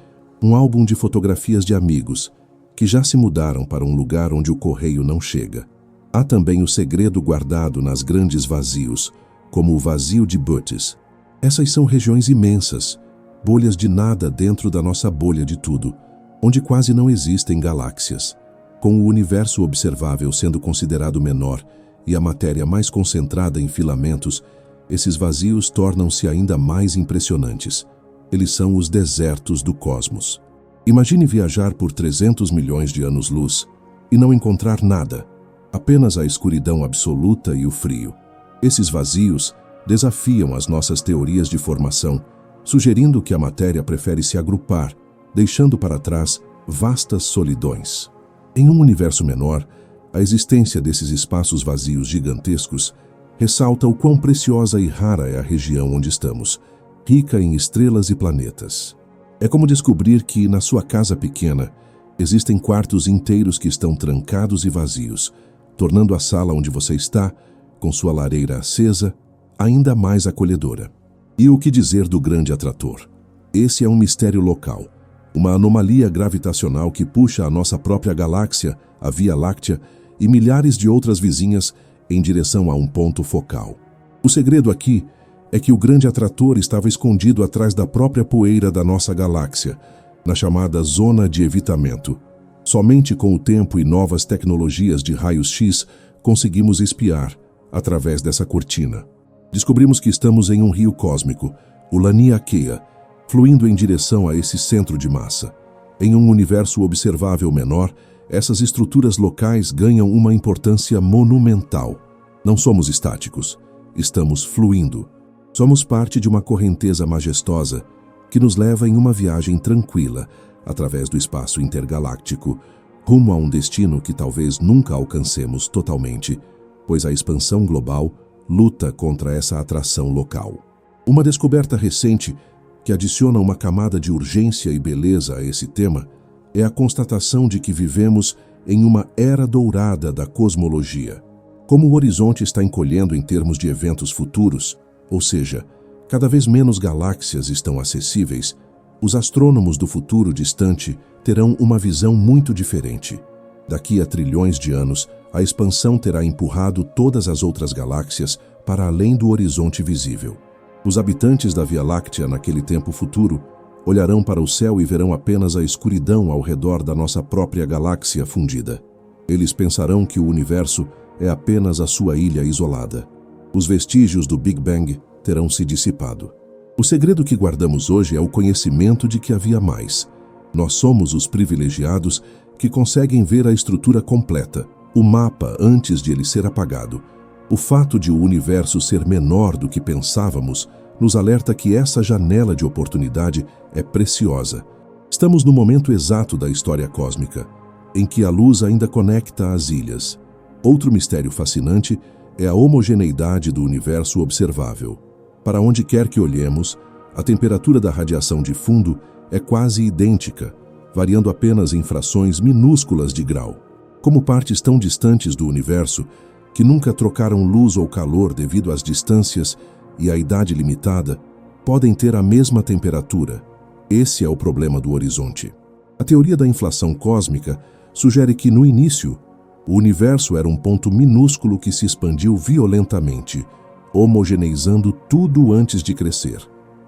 um álbum de fotografias de amigos que já se mudaram para um lugar onde o correio não chega. Há também o segredo guardado nas grandes vazios, como o vazio de Bootes. Essas são regiões imensas, bolhas de nada dentro da nossa bolha de tudo, onde quase não existem galáxias. Com o universo observável sendo considerado menor e a matéria mais concentrada em filamentos, esses vazios tornam-se ainda mais impressionantes. Eles são os desertos do cosmos. Imagine viajar por 300 milhões de anos-luz e não encontrar nada, apenas a escuridão absoluta e o frio. Esses vazios desafiam as nossas teorias de formação, sugerindo que a matéria prefere se agrupar, deixando para trás vastas solidões. Em um universo menor, a existência desses espaços vazios gigantescos ressalta o quão preciosa e rara é a região onde estamos, rica em estrelas e planetas. É como descobrir que, na sua casa pequena, existem quartos inteiros que estão trancados e vazios, tornando a sala onde você está, com sua lareira acesa, ainda mais acolhedora. E o que dizer do grande atrator? Esse é um mistério local, uma anomalia gravitacional que puxa a nossa própria galáxia, a Via Láctea, e milhares de outras vizinhas em direção a um ponto focal. O segredo aqui é que o grande atrator estava escondido atrás da própria poeira da nossa galáxia, na chamada zona de evitamento. Somente com o tempo e novas tecnologias de raios-x conseguimos espiar, através dessa cortina. Descobrimos que estamos em um rio cósmico, o Laniakea, fluindo em direção a esse centro de massa. Em um universo observável menor, essas estruturas locais ganham uma importância monumental. Não somos estáticos, estamos fluindo. Somos parte de uma correnteza majestosa que nos leva em uma viagem tranquila, através do espaço intergaláctico, rumo a um destino que talvez nunca alcancemos totalmente, pois a expansão global luta contra essa atração local. Uma descoberta recente que adiciona uma camada de urgência e beleza a esse tema é a constatação de que vivemos em uma era dourada da cosmologia. Como o horizonte está encolhendo em termos de eventos futuros, ou seja, cada vez menos galáxias estão acessíveis, os astrônomos do futuro distante terão uma visão muito diferente. Daqui a trilhões de anos, a expansão terá empurrado todas as outras galáxias para além do horizonte visível. Os habitantes da Via Láctea naquele tempo futuro olharão para o céu e verão apenas a escuridão ao redor da nossa própria galáxia fundida. Eles pensarão que o universo é apenas a sua ilha isolada. Os vestígios do Big Bang terão se dissipado. O segredo que guardamos hoje é o conhecimento de que havia mais. Nós somos os privilegiados que conseguem ver a estrutura completa, o mapa antes de ele ser apagado. O fato de o universo ser menor do que pensávamos nos alerta que essa janela de oportunidade é preciosa. Estamos no momento exato da história cósmica, em que a luz ainda conecta as ilhas. Outro mistério fascinante é a homogeneidade do universo observável. Para onde quer que olhemos, a temperatura da radiação de fundo é quase idêntica, variando apenas em frações minúsculas de grau. Como partes tão distantes do universo, que nunca trocaram luz ou calor devido às distâncias e à idade limitada, podem ter a mesma temperatura. Esse é o problema do horizonte. A teoria da inflação cósmica sugere que, no início, o universo era um ponto minúsculo que se expandiu violentamente, homogeneizando tudo antes de crescer.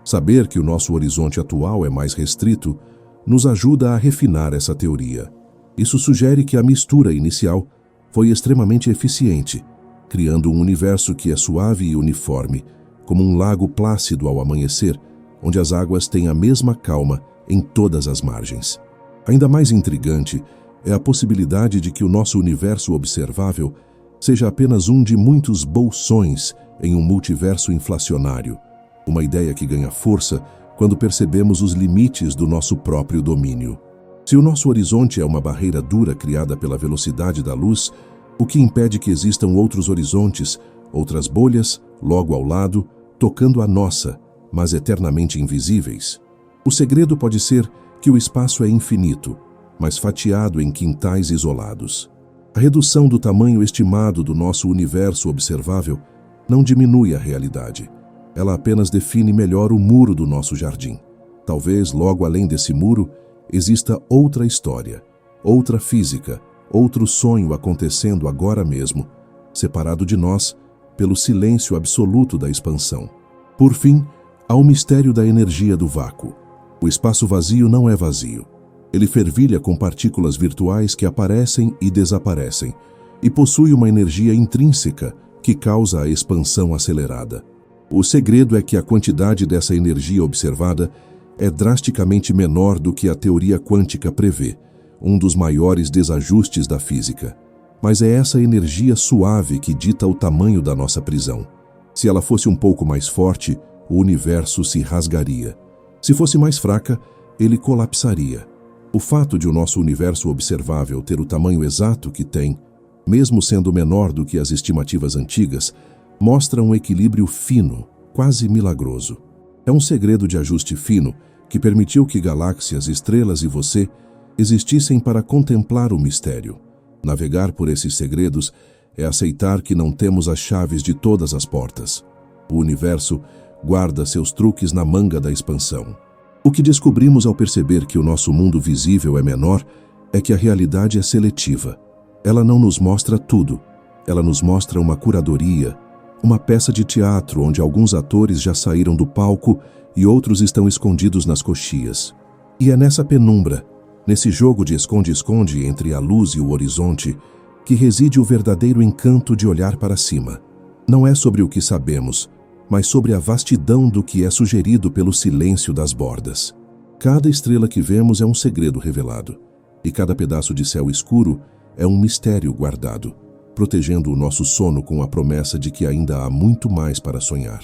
Saber que o nosso horizonte atual é mais restrito nos ajuda a refinar essa teoria. Isso sugere que a mistura inicial foi extremamente eficiente, criando um universo que é suave e uniforme, como um lago plácido ao amanhecer, onde as águas têm a mesma calma em todas as margens. Ainda mais intrigante é a possibilidade de que o nosso universo observável seja apenas um de muitos bolsões em um multiverso inflacionário, uma ideia que ganha força quando percebemos os limites do nosso próprio domínio. Se o nosso horizonte é uma barreira dura criada pela velocidade da luz, o que impede que existam outros horizontes, outras bolhas, logo ao lado, tocando a nossa, mas eternamente invisíveis? O segredo pode ser que o espaço é infinito, mas fatiado em quintais isolados. A redução do tamanho estimado do nosso universo observável não diminui a realidade. Ela apenas define melhor o muro do nosso jardim. Talvez, logo além desse muro, exista outra história, outra física, outro sonho acontecendo agora mesmo, separado de nós pelo silêncio absoluto da expansão. Por fim, há o mistério da energia do vácuo. O espaço vazio não é vazio. Ele fervilha com partículas virtuais que aparecem e desaparecem, e possui uma energia intrínseca que causa a expansão acelerada. O segredo é que a quantidade dessa energia observada é drasticamente menor do que a teoria quântica prevê, um dos maiores desajustes da física. Mas é essa energia suave que dita o tamanho da nossa prisão. Se ela fosse um pouco mais forte, o universo se rasgaria. Se fosse mais fraca, ele colapsaria. O fato de o nosso universo observável ter o tamanho exato que tem, mesmo sendo menor do que as estimativas antigas, mostra um equilíbrio fino, quase milagroso. É um segredo de ajuste fino que permitiu que galáxias, estrelas e você existissem para contemplar o mistério. Navegar por esses segredos é aceitar que não temos as chaves de todas as portas. O universo guarda seus truques na manga da expansão. O que descobrimos ao perceber que o nosso mundo visível é menor é que a realidade é seletiva. Ela não nos mostra tudo. Ela nos mostra uma curadoria, uma peça de teatro onde alguns atores já saíram do palco e outros estão escondidos nas coxias. E é nessa penumbra, nesse jogo de esconde-esconde entre a luz e o horizonte, que reside o verdadeiro encanto de olhar para cima. Não é sobre o que sabemos, mas sobre a vastidão do que é sugerido pelo silêncio das bordas. Cada estrela que vemos é um segredo revelado, e cada pedaço de céu escuro é um mistério guardado, protegendo o nosso sono com a promessa de que ainda há muito mais para sonhar.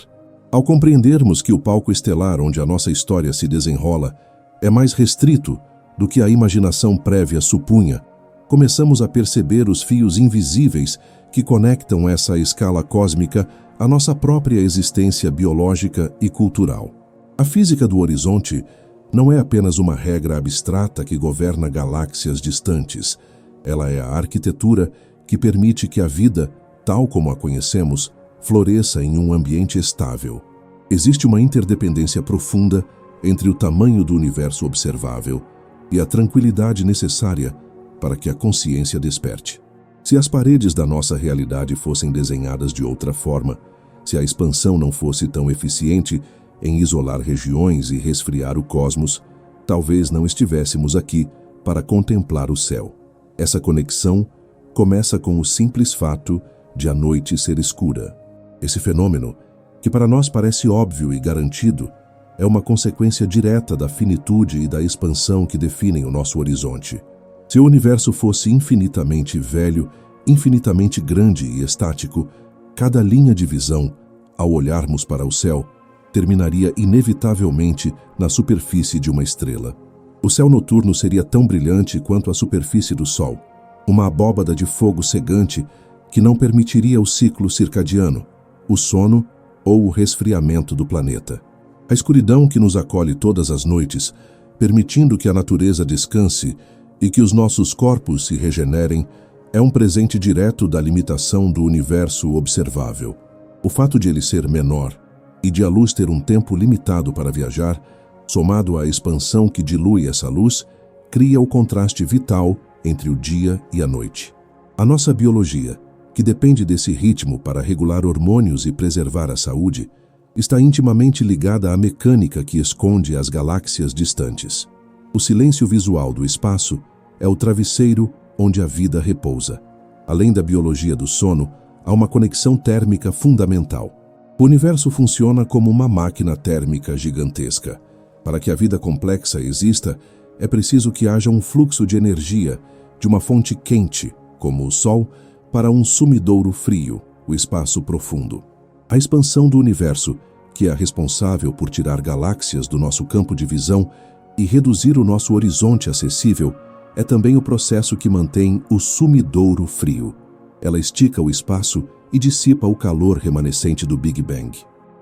Ao compreendermos que o palco estelar onde a nossa história se desenrola é mais restrito do que a imaginação prévia supunha, começamos a perceber os fios invisíveis que conectam essa escala cósmica à nossa própria existência biológica e cultural. A física do horizonte não é apenas uma regra abstrata que governa galáxias distantes. Ela é a arquitetura que permite que a vida, tal como a conhecemos, floresça em um ambiente estável. Existe uma interdependência profunda entre o tamanho do universo observável e a tranquilidade necessária para que a consciência desperte. Se as paredes da nossa realidade fossem desenhadas de outra forma, se a expansão não fosse tão eficiente em isolar regiões e resfriar o cosmos, talvez não estivéssemos aqui para contemplar o céu. Essa conexão começa com o simples fato de a noite ser escura. Esse fenômeno, que para nós parece óbvio e garantido, é uma consequência direta da finitude e da expansão que definem o nosso horizonte. Se o universo fosse infinitamente velho, infinitamente grande e estático, cada linha de visão, ao olharmos para o céu, terminaria inevitavelmente na superfície de uma estrela. O céu noturno seria tão brilhante quanto a superfície do Sol, uma abóbada de fogo cegante que não permitiria o ciclo circadiano, o sono ou o resfriamento do planeta. A escuridão que nos acolhe todas as noites, permitindo que a natureza descanse e que os nossos corpos se regenerem, é um presente direto da limitação do universo observável. O fato de ele ser menor e de a luz ter um tempo limitado para viajar, somado à expansão que dilui essa luz, cria o contraste vital entre o dia e a noite. A nossa biologia, que depende desse ritmo para regular hormônios e preservar a saúde, está intimamente ligada à mecânica que esconde as galáxias distantes. O silêncio visual do espaço é o travesseiro onde a vida repousa. Além da biologia do sono, há uma conexão térmica fundamental. O universo funciona como uma máquina térmica gigantesca. Para que a vida complexa exista, é preciso que haja um fluxo de energia de uma fonte quente, como o Sol, para um sumidouro frio, o espaço profundo. A expansão do universo, que é responsável por tirar galáxias do nosso campo de visão e reduzir o nosso horizonte acessível, é também o processo que mantém o sumidouro frio. Ela estica o espaço e dissipa o calor remanescente do Big Bang.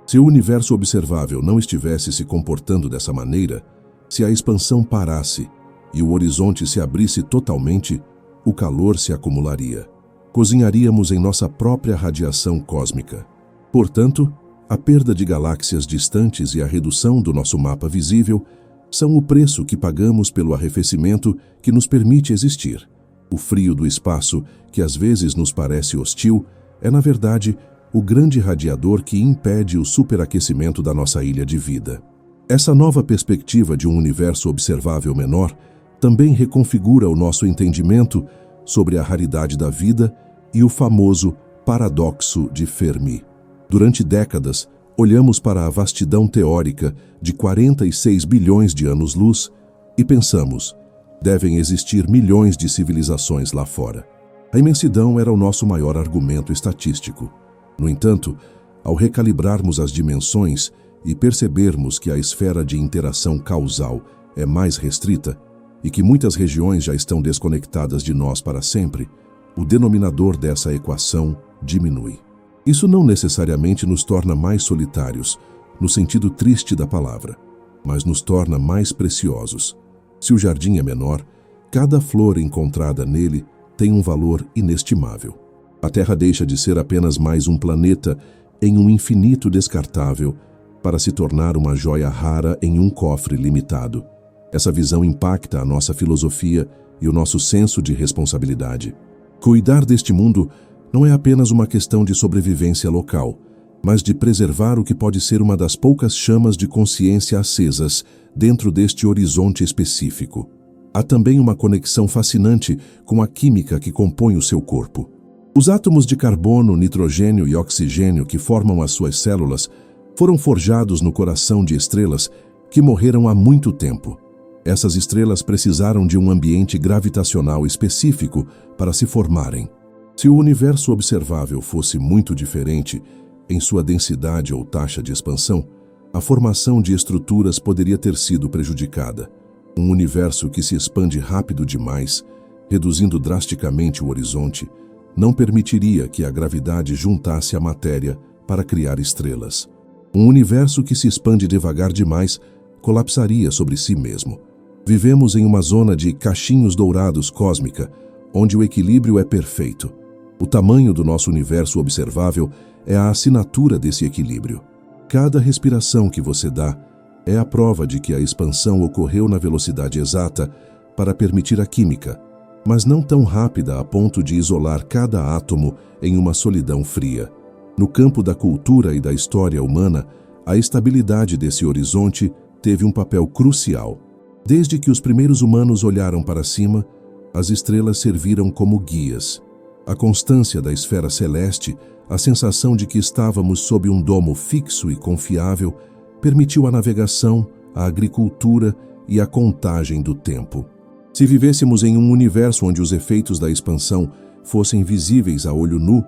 Se o universo observável não estivesse se comportando dessa maneira, se a expansão parasse e o horizonte se abrisse totalmente, o calor se acumularia. Cozinharíamos em nossa própria radiação cósmica. Portanto, a perda de galáxias distantes e a redução do nosso mapa visível são o preço que pagamos pelo arrefecimento que nos permite existir. O frio do espaço, que às vezes nos parece hostil, é, na verdade, o grande radiador que impede o superaquecimento da nossa ilha de vida. Essa nova perspectiva de um universo observável menor também reconfigura o nosso entendimento sobre a raridade da vida e o famoso paradoxo de Fermi. Durante décadas, olhamos para a vastidão teórica de 46 bilhões de anos-luz e pensamos, devem existir milhões de civilizações lá fora. A imensidão era o nosso maior argumento estatístico. No entanto, ao recalibrarmos as dimensões e percebermos que a esfera de interação causal é mais restrita e que muitas regiões já estão desconectadas de nós para sempre, o denominador dessa equação diminui. Isso não necessariamente nos torna mais solitários, no sentido triste da palavra, mas nos torna mais preciosos. Se o jardim é menor, cada flor encontrada nele tem um valor inestimável. A Terra deixa de ser apenas mais um planeta em um infinito descartável para se tornar uma joia rara em um cofre limitado. Essa visão impacta a nossa filosofia e o nosso senso de responsabilidade. Cuidar deste mundo não é apenas uma questão de sobrevivência local, mas de preservar o que pode ser uma das poucas chamas de consciência acesas dentro deste horizonte específico. Há também uma conexão fascinante com a química que compõe o seu corpo. Os átomos de carbono, nitrogênio e oxigênio que formam as suas células foram forjados no coração de estrelas que morreram há muito tempo. Essas estrelas precisaram de um ambiente gravitacional específico para se formarem. Se o universo observável fosse muito diferente em sua densidade ou taxa de expansão, a formação de estruturas poderia ter sido prejudicada. Um universo que se expande rápido demais, reduzindo drasticamente o horizonte, não permitiria que a gravidade juntasse a matéria para criar estrelas. Um universo que se expande devagar demais colapsaria sobre si mesmo. Vivemos em uma zona de cachinhos dourados cósmica, onde o equilíbrio é perfeito. O tamanho do nosso universo observável é a assinatura desse equilíbrio. Cada respiração que você dá é a prova de que a expansão ocorreu na velocidade exata para permitir a química, mas não tão rápida a ponto de isolar cada átomo em uma solidão fria. No campo da cultura e da história humana, a estabilidade desse horizonte teve um papel crucial. Desde que os primeiros humanos olharam para cima, as estrelas serviram como guias. A constância da esfera celeste, a sensação de que estávamos sob um domo fixo e confiável, permitiu a navegação, a agricultura e a contagem do tempo. Se vivêssemos em um universo onde os efeitos da expansão fossem visíveis a olho nu,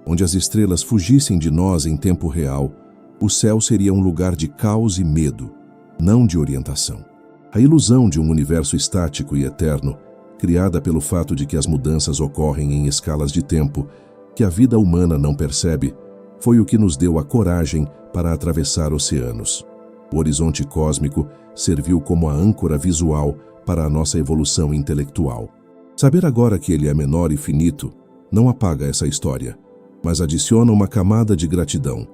onde as estrelas fugissem de nós em tempo real, o céu seria um lugar de caos e medo, não de orientação. A ilusão de um universo estático e eterno, criada pelo fato de que as mudanças ocorrem em escalas de tempo que a vida humana não percebe, foi o que nos deu a coragem para atravessar oceanos. O horizonte cósmico serviu como a âncora visual para a nossa evolução intelectual. Saber agora que ele é menor e finito não apaga essa história, mas adiciona uma camada de gratidão.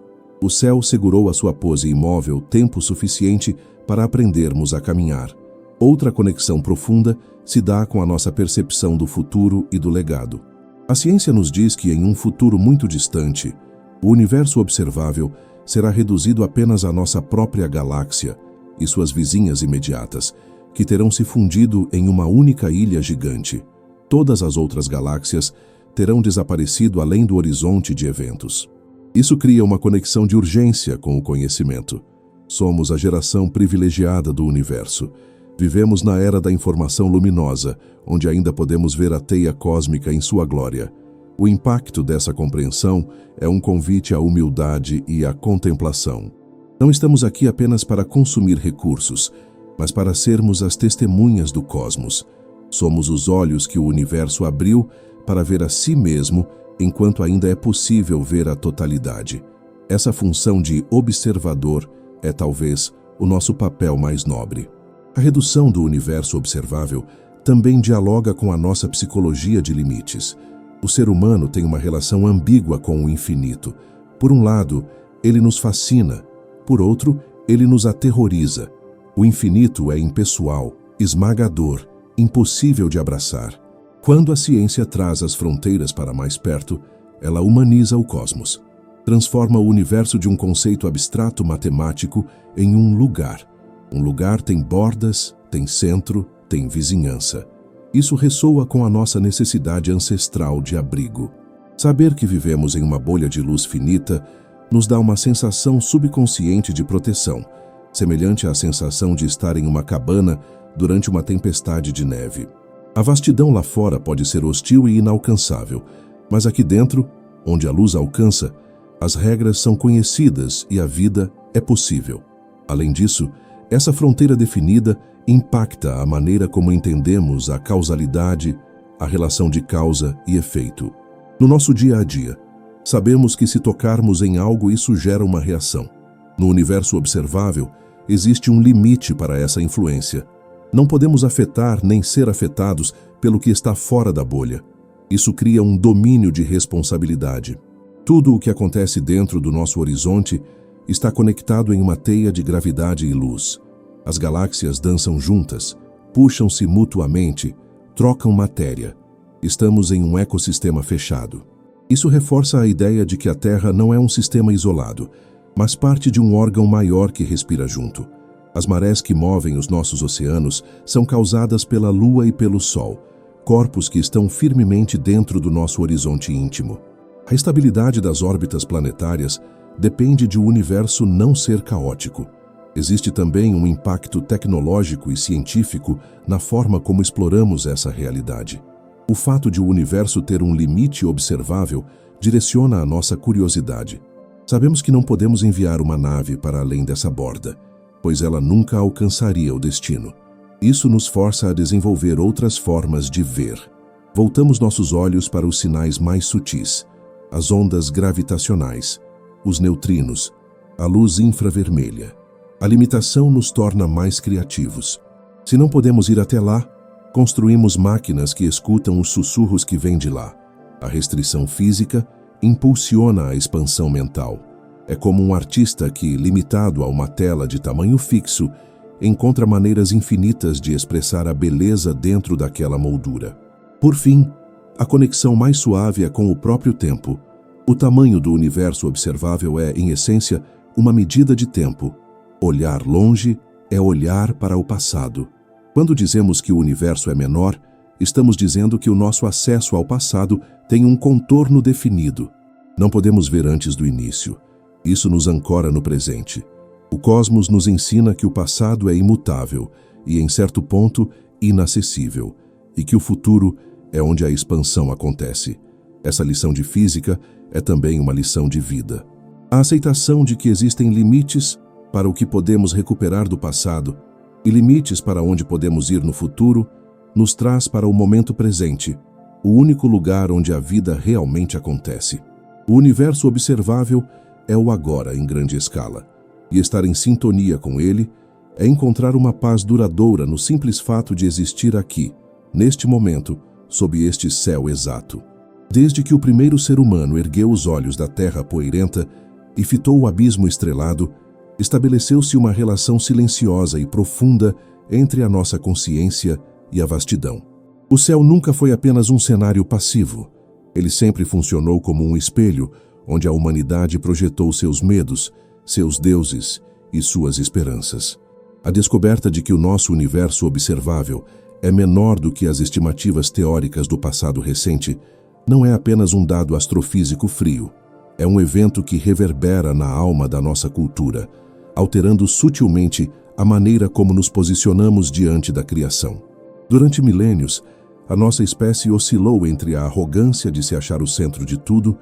O céu segurou a sua pose imóvel tempo suficiente para aprendermos a caminhar. Outra conexão profunda se dá com a nossa percepção do futuro e do legado. A ciência nos diz que em um futuro muito distante, o universo observável será reduzido apenas à nossa própria galáxia e suas vizinhas imediatas, que terão se fundido em uma única ilha gigante. Todas as outras galáxias terão desaparecido além do horizonte de eventos. Isso cria uma conexão de urgência com o conhecimento. Somos a geração privilegiada do universo. Vivemos na era da informação luminosa, onde ainda podemos ver a teia cósmica em sua glória. O impacto dessa compreensão é um convite à humildade e à contemplação. Não estamos aqui apenas para consumir recursos, mas para sermos as testemunhas do cosmos. Somos os olhos que o universo abriu para ver a si mesmo, enquanto ainda é possível ver a totalidade. Essa função de observador é talvez o nosso papel mais nobre. A redução do universo observável também dialoga com a nossa psicologia de limites. O ser humano tem uma relação ambígua com o infinito. Por um lado, ele nos fascina. Por outro, ele nos aterroriza. O infinito é impessoal, esmagador, impossível de abraçar. Quando a ciência traz as fronteiras para mais perto, ela humaniza o cosmos. Transforma o universo de um conceito abstrato matemático em um lugar. Um lugar tem bordas, tem centro, tem vizinhança. Isso ressoa com a nossa necessidade ancestral de abrigo. Saber que vivemos em uma bolha de luz finita nos dá uma sensação subconsciente de proteção, semelhante à sensação de estar em uma cabana durante uma tempestade de neve. A vastidão lá fora pode ser hostil e inalcançável, mas aqui dentro, onde a luz alcança, as regras são conhecidas e a vida é possível. Além disso, essa fronteira definida impacta a maneira como entendemos a causalidade, a relação de causa e efeito. No nosso dia a dia, sabemos que se tocarmos em algo isso gera uma reação. No universo observável, existe um limite para essa influência. Não podemos afetar nem ser afetados pelo que está fora da bolha. Isso cria um domínio de responsabilidade. Tudo o que acontece dentro do nosso horizonte está conectado em uma teia de gravidade e luz. As galáxias dançam juntas, puxam-se mutuamente, trocam matéria. Estamos em um ecossistema fechado. Isso reforça a ideia de que a Terra não é um sistema isolado, mas parte de um órgão maior que respira junto. As marés que movem os nossos oceanos são causadas pela Lua e pelo Sol, corpos que estão firmemente dentro do nosso horizonte íntimo. A estabilidade das órbitas planetárias depende de o universo não ser caótico. Existe também um impacto tecnológico e científico na forma como exploramos essa realidade. O fato de o universo ter um limite observável direciona a nossa curiosidade. Sabemos que não podemos enviar uma nave para além dessa borda, pois ela nunca alcançaria o destino. Isso nos força a desenvolver outras formas de ver. Voltamos nossos olhos para os sinais mais sutis, as ondas gravitacionais, os neutrinos, a luz infravermelha. A limitação nos torna mais criativos. Se não podemos ir até lá, construímos máquinas que escutam os sussurros que vêm de lá. A restrição física impulsiona a expansão mental. É como um artista que, limitado a uma tela de tamanho fixo, encontra maneiras infinitas de expressar a beleza dentro daquela moldura. Por fim, a conexão mais suave é com o próprio tempo. O tamanho do universo observável é, em essência, uma medida de tempo. Olhar longe é olhar para o passado. Quando dizemos que o universo é menor, estamos dizendo que o nosso acesso ao passado tem um contorno definido. Não podemos ver antes do início. Isso nos ancora no presente. O cosmos nos ensina que o passado é imutável e, em certo ponto, inacessível, e que o futuro é onde a expansão acontece. Essa lição de física é também uma lição de vida. A aceitação de que existem limites para o que podemos recuperar do passado e limites para onde podemos ir no futuro, nos traz para o momento presente, o único lugar onde a vida realmente acontece. O universo observável é o agora em grande escala, e estar em sintonia com ele é encontrar uma paz duradoura no simples fato de existir aqui, neste momento, sob este céu exato. Desde que o primeiro ser humano ergueu os olhos da terra poeirenta e fitou o abismo estrelado, estabeleceu-se uma relação silenciosa e profunda entre a nossa consciência e a vastidão. O céu nunca foi apenas um cenário passivo. Ele sempre funcionou como um espelho, onde a humanidade projetou seus medos, seus deuses e suas esperanças. A descoberta de que o nosso universo observável é menor do que as estimativas teóricas do passado recente não é apenas um dado astrofísico frio. É um evento que reverbera na alma da nossa cultura, alterando sutilmente a maneira como nos posicionamos diante da criação. Durante milênios, a nossa espécie oscilou entre a arrogância de se achar o centro de tudo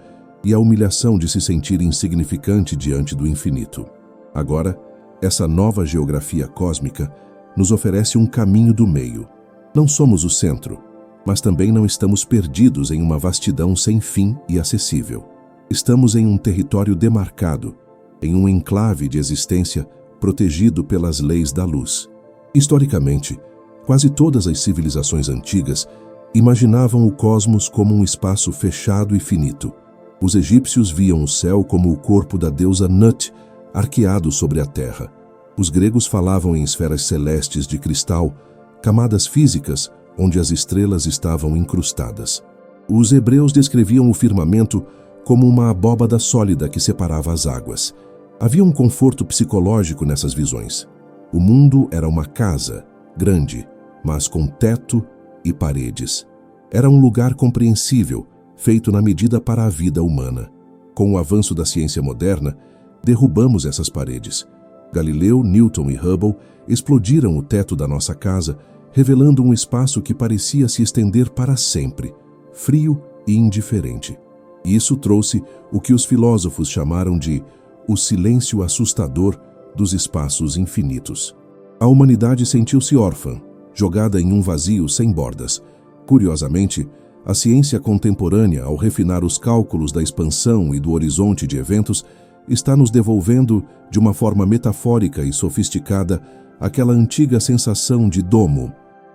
e a humilhação de se sentir insignificante diante do infinito. Agora, essa nova geografia cósmica nos oferece um caminho do meio. Não somos o centro, mas também não estamos perdidos em uma vastidão sem fim e acessível. Estamos em um território demarcado, em um enclave de existência protegido pelas leis da luz. Historicamente, quase todas as civilizações antigas imaginavam o cosmos como um espaço fechado e finito. Os egípcios viam o céu como o corpo da deusa Nut, arqueado sobre a terra. Os gregos falavam em esferas celestes de cristal, camadas físicas onde as estrelas estavam incrustadas. Os hebreus descreviam o firmamento como uma abóbada sólida que separava as águas. Havia um conforto psicológico nessas visões. O mundo era uma casa, grande, mas com teto e paredes. Era um lugar compreensível, feito na medida para a vida humana. Com o avanço da ciência moderna, derrubamos essas paredes. Galileu, Newton e Hubble explodiram o teto da nossa casa, revelando um espaço que parecia se estender para sempre, frio e indiferente. Isso trouxe o que os filósofos chamaram de o silêncio assustador dos espaços infinitos. A humanidade sentiu-se órfã, jogada em um vazio sem bordas. Curiosamente, a ciência contemporânea, ao refinar os cálculos da expansão e do horizonte de eventos, está nos devolvendo, de uma forma metafórica e sofisticada, aquela antiga sensação de domo.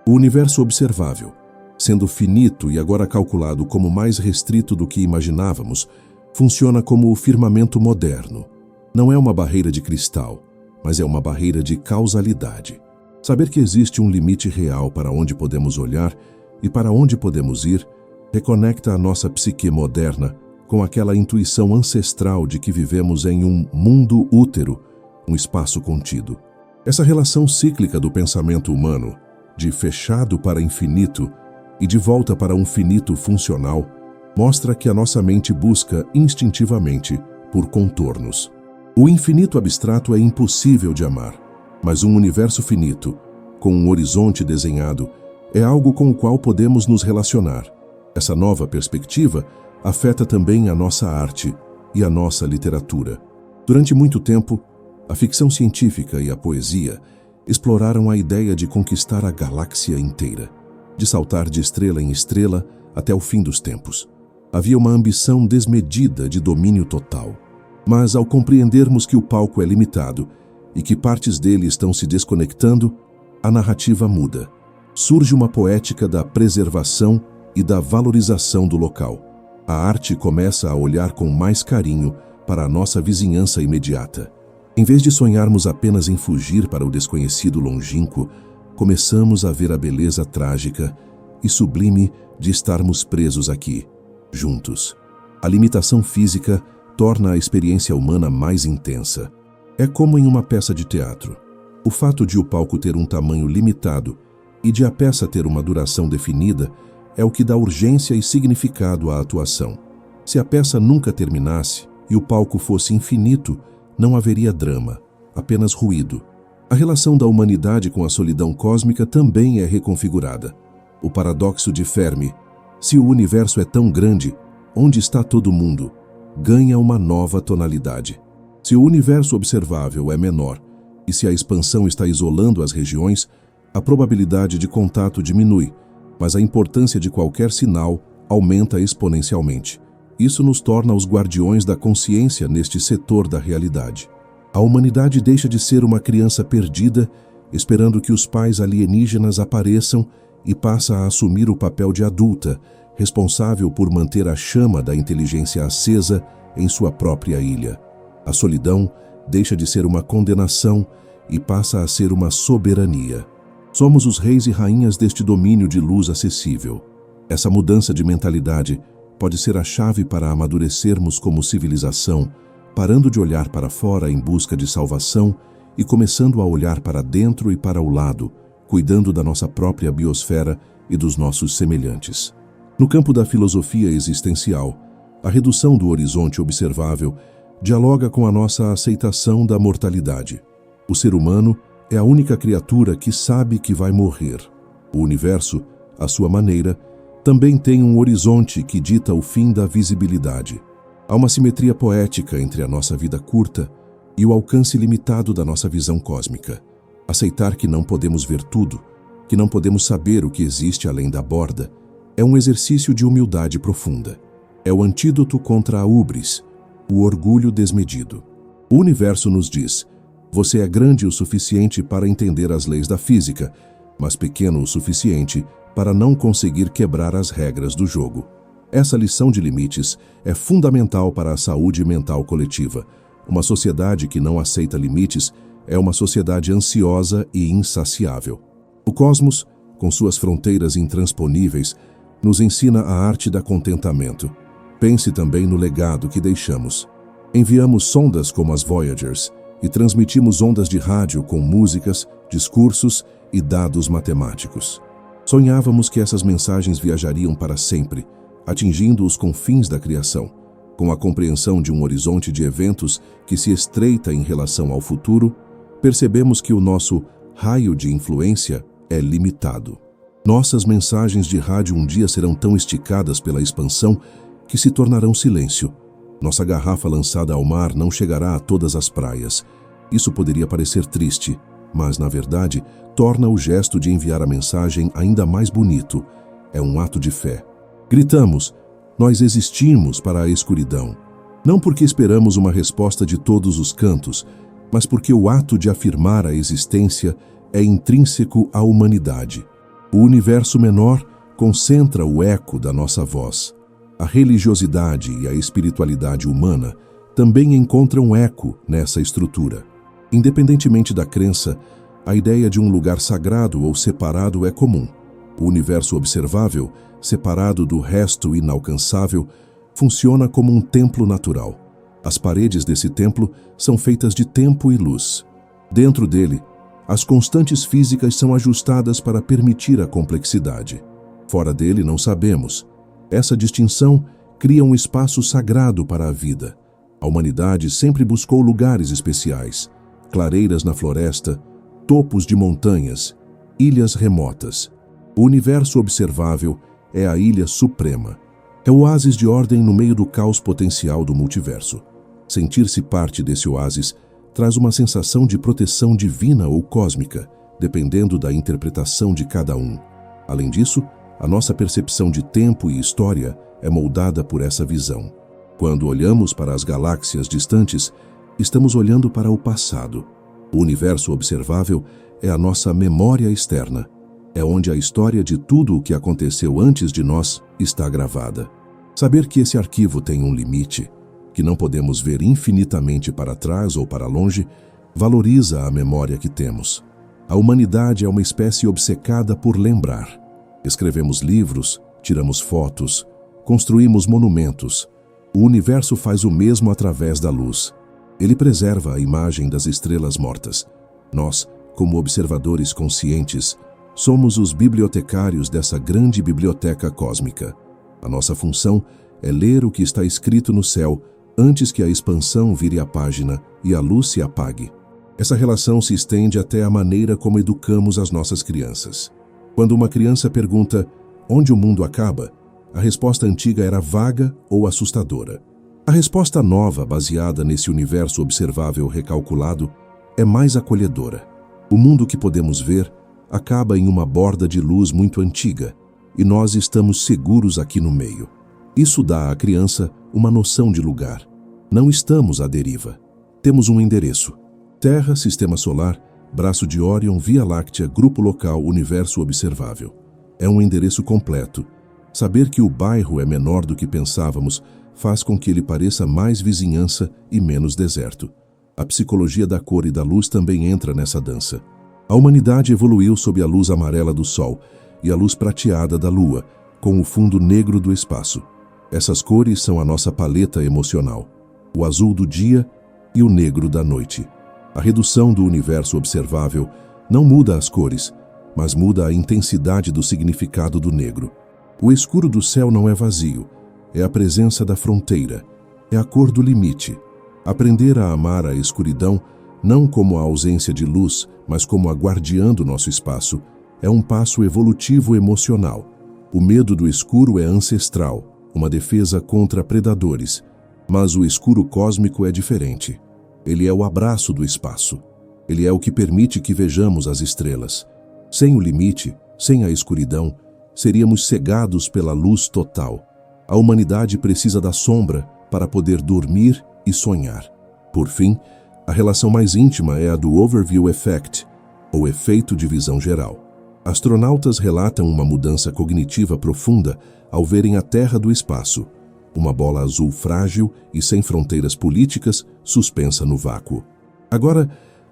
O universo observável, sendo finito e agora calculado como mais restrito do que imaginávamos, funciona como o firmamento moderno. Não é uma barreira de cristal, mas é uma barreira de causalidade. Saber que existe um limite real para onde podemos olhar e para onde podemos ir, reconecta a nossa psique moderna com aquela intuição ancestral de que vivemos em um mundo útero, um espaço contido. Essa relação cíclica do pensamento humano, de fechado para infinito e de volta para um finito funcional, mostra que a nossa mente busca instintivamente por contornos. O infinito abstrato é impossível de amar, mas um universo finito, com um horizonte desenhado, é algo com o qual podemos nos relacionar. Essa nova perspectiva afeta também a nossa arte e a nossa literatura. Durante muito tempo, a ficção científica e a poesia exploraram a ideia de conquistar a galáxia inteira, de saltar de estrela em estrela até o fim dos tempos. Havia uma ambição desmedida de domínio total. Mas ao compreendermos que o palco é limitado e que partes dele estão se desconectando, a narrativa muda. Surge uma poética da preservação e da valorização do local. A arte começa a olhar com mais carinho para a nossa vizinhança imediata. Em vez de sonharmos apenas em fugir para o desconhecido longínquo, começamos a ver a beleza trágica e sublime de estarmos presos aqui, juntos. A limitação física torna a experiência humana mais intensa. É como em uma peça de teatro. O fato de o palco ter um tamanho limitado e de a peça ter uma duração definida é o que dá urgência e significado à atuação. Se a peça nunca terminasse e o palco fosse infinito, não haveria drama, apenas ruído. A relação da humanidade com a solidão cósmica também é reconfigurada. O paradoxo de Fermi, se o universo é tão grande, onde está todo mundo, ganha uma nova tonalidade. Se o universo observável é menor e se a expansão está isolando as regiões, a probabilidade de contato diminui, mas a importância de qualquer sinal aumenta exponencialmente. Isso nos torna os guardiões da consciência neste setor da realidade. A humanidade deixa de ser uma criança perdida, esperando que os pais alienígenas apareçam, e passa a assumir o papel de adulta, responsável por manter a chama da inteligência acesa em sua própria ilha. A solidão deixa de ser uma condenação e passa a ser uma soberania. Somos os reis e rainhas deste domínio de luz acessível. Essa mudança de mentalidade pode ser a chave para amadurecermos como civilização, parando de olhar para fora em busca de salvação e começando a olhar para dentro e para o lado, cuidando da nossa própria biosfera e dos nossos semelhantes. No campo da filosofia existencial, a redução do horizonte observável dialoga com a nossa aceitação da mortalidade. O ser humano é a única criatura que sabe que vai morrer. O universo, à sua maneira, também tem um horizonte que dita o fim da visibilidade. Há uma simetria poética entre a nossa vida curta e o alcance limitado da nossa visão cósmica. Aceitar que não podemos ver tudo, que não podemos saber o que existe além da borda, é um exercício de humildade profunda. É o antídoto contra a hubris, o orgulho desmedido. O universo nos diz: você é grande o suficiente para entender as leis da física, mas pequeno o suficiente para não conseguir quebrar as regras do jogo. Essa lição de limites é fundamental para a saúde mental coletiva. Uma sociedade que não aceita limites é uma sociedade ansiosa e insaciável. O cosmos, com suas fronteiras intransponíveis, nos ensina a arte da contentamento. Pense também no legado que deixamos. Enviamos sondas como as Voyagers e transmitimos ondas de rádio com músicas, discursos e dados matemáticos. Sonhávamos que essas mensagens viajariam para sempre, atingindo os confins da criação, com a compreensão de um horizonte de eventos que se estreita em relação ao futuro. Percebemos que o nosso raio de influência é limitado. Nossas mensagens de rádio um dia serão tão esticadas pela expansão que se tornarão silêncio. Nossa garrafa lançada ao mar não chegará a todas as praias. Isso poderia parecer triste, mas, na verdade, torna o gesto de enviar a mensagem ainda mais bonito. É um ato de fé. Gritamos: nós existimos para a escuridão. Não porque esperamos uma resposta de todos os cantos, mas porque o ato de afirmar a existência é intrínseco à humanidade. O universo menor concentra o eco da nossa voz. A religiosidade e a espiritualidade humana também encontram eco nessa estrutura. Independentemente da crença, a ideia de um lugar sagrado ou separado é comum. O universo observável, separado do resto inalcançável, funciona como um templo natural. As paredes desse templo são feitas de tempo e luz. Dentro dele, as constantes físicas são ajustadas para permitir a complexidade. Fora dele, não sabemos. Essa distinção cria um espaço sagrado para a vida. A humanidade sempre buscou lugares especiais, clareiras na floresta, topos de montanhas, ilhas remotas. O universo observável é a ilha suprema. É o oásis de ordem no meio do caos potencial do multiverso. Sentir-se parte desse oásis traz uma sensação de proteção divina ou cósmica, dependendo da interpretação de cada um. Além disso, a nossa percepção de tempo e história é moldada por essa visão. Quando olhamos para as galáxias distantes, estamos olhando para o passado. O universo observável é a nossa memória externa. É onde a história de tudo o que aconteceu antes de nós está gravada. Saber que esse arquivo tem um limite, que não podemos ver infinitamente para trás ou para longe, valoriza a memória que temos. A humanidade é uma espécie obcecada por lembrar. Escrevemos livros, tiramos fotos, construímos monumentos. O universo faz o mesmo através da luz. Ele preserva a imagem das estrelas mortas. Nós, como observadores conscientes, somos os bibliotecários dessa grande biblioteca cósmica. A nossa função é ler o que está escrito no céu antes que a expansão vire a página e a luz se apague. Essa relação se estende até a maneira como educamos as nossas crianças. Quando uma criança pergunta onde o mundo acaba, a resposta antiga era vaga ou assustadora. A resposta nova, baseada nesse universo observável recalculado, é mais acolhedora. O mundo que podemos ver acaba em uma borda de luz muito antiga, e nós estamos seguros aqui no meio. Isso dá à criança uma noção de lugar. Não estamos à deriva. Temos um endereço: Terra, Sistema Solar, Braço de Órion, Via Láctea, Grupo Local, Universo Observável. É um endereço completo. Saber que o bairro é menor do que pensávamos faz com que ele pareça mais vizinhança e menos deserto. A psicologia da cor e da luz também entra nessa dança. A humanidade evoluiu sob a luz amarela do Sol e a luz prateada da Lua, com o fundo negro do espaço. Essas cores são a nossa paleta emocional. o azul do dia e o negro da noite. A redução do universo observável não muda as cores, mas muda a intensidade do significado do negro. O escuro do céu não é vazio, é a presença da fronteira, é a cor do limite. Aprender a amar a escuridão, não como a ausência de luz, mas como a guardiã do nosso espaço, é um passo evolutivo emocional. O medo do escuro é ancestral, uma defesa contra predadores, mas o escuro cósmico é diferente. Ele é o abraço do espaço. Ele é o que permite que vejamos as estrelas. Sem o limite, sem a escuridão, seríamos cegados pela luz total. A humanidade precisa da sombra para poder dormir e sonhar. Por fim, a relação mais íntima é a do Overview Effect, ou efeito de visão geral. Astronautas relatam uma mudança cognitiva profunda ao verem a Terra do espaço, uma bola azul frágil e sem fronteiras políticas, suspensa no vácuo. Agora,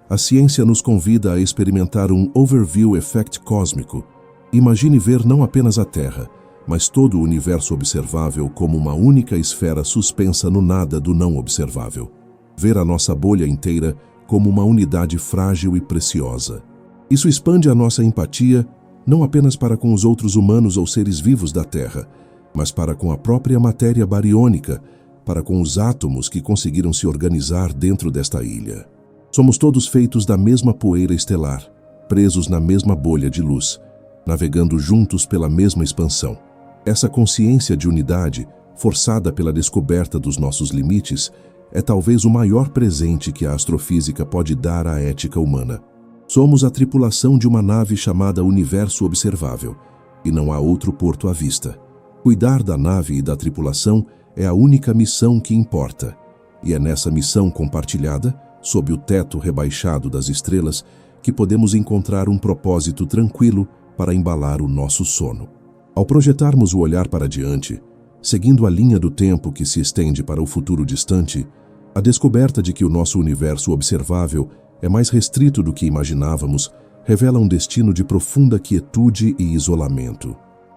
a ciência nos convida a experimentar um Overview Effect cósmico. Imagine ver não apenas a Terra, mas todo o universo observável como uma única esfera suspensa no nada do não observável. Ver a nossa bolha inteira como uma unidade frágil e preciosa. Isso expande a nossa empatia, não apenas para com os outros humanos ou seres vivos da Terra, mas para com a própria matéria bariônica, para com os átomos que conseguiram se organizar dentro desta ilha. Somos todos feitos da mesma poeira estelar, presos na mesma bolha de luz, navegando juntos pela mesma expansão. Essa consciência de unidade, forçada pela descoberta dos nossos limites, é talvez o maior presente que a astrofísica pode dar à ética humana. Somos a tripulação de uma nave chamada Universo Observável, e não há outro porto à vista. Cuidar da nave e da tripulação é a única missão que importa, e é nessa missão compartilhada, sob o teto rebaixado das estrelas, que podemos encontrar um propósito tranquilo para embalar o nosso sono. Ao projetarmos o olhar para diante, seguindo a linha do tempo que se estende para o futuro distante, a descoberta de que o nosso universo observável é mais restrito do que imaginávamos revela um destino de profunda quietude e isolamento.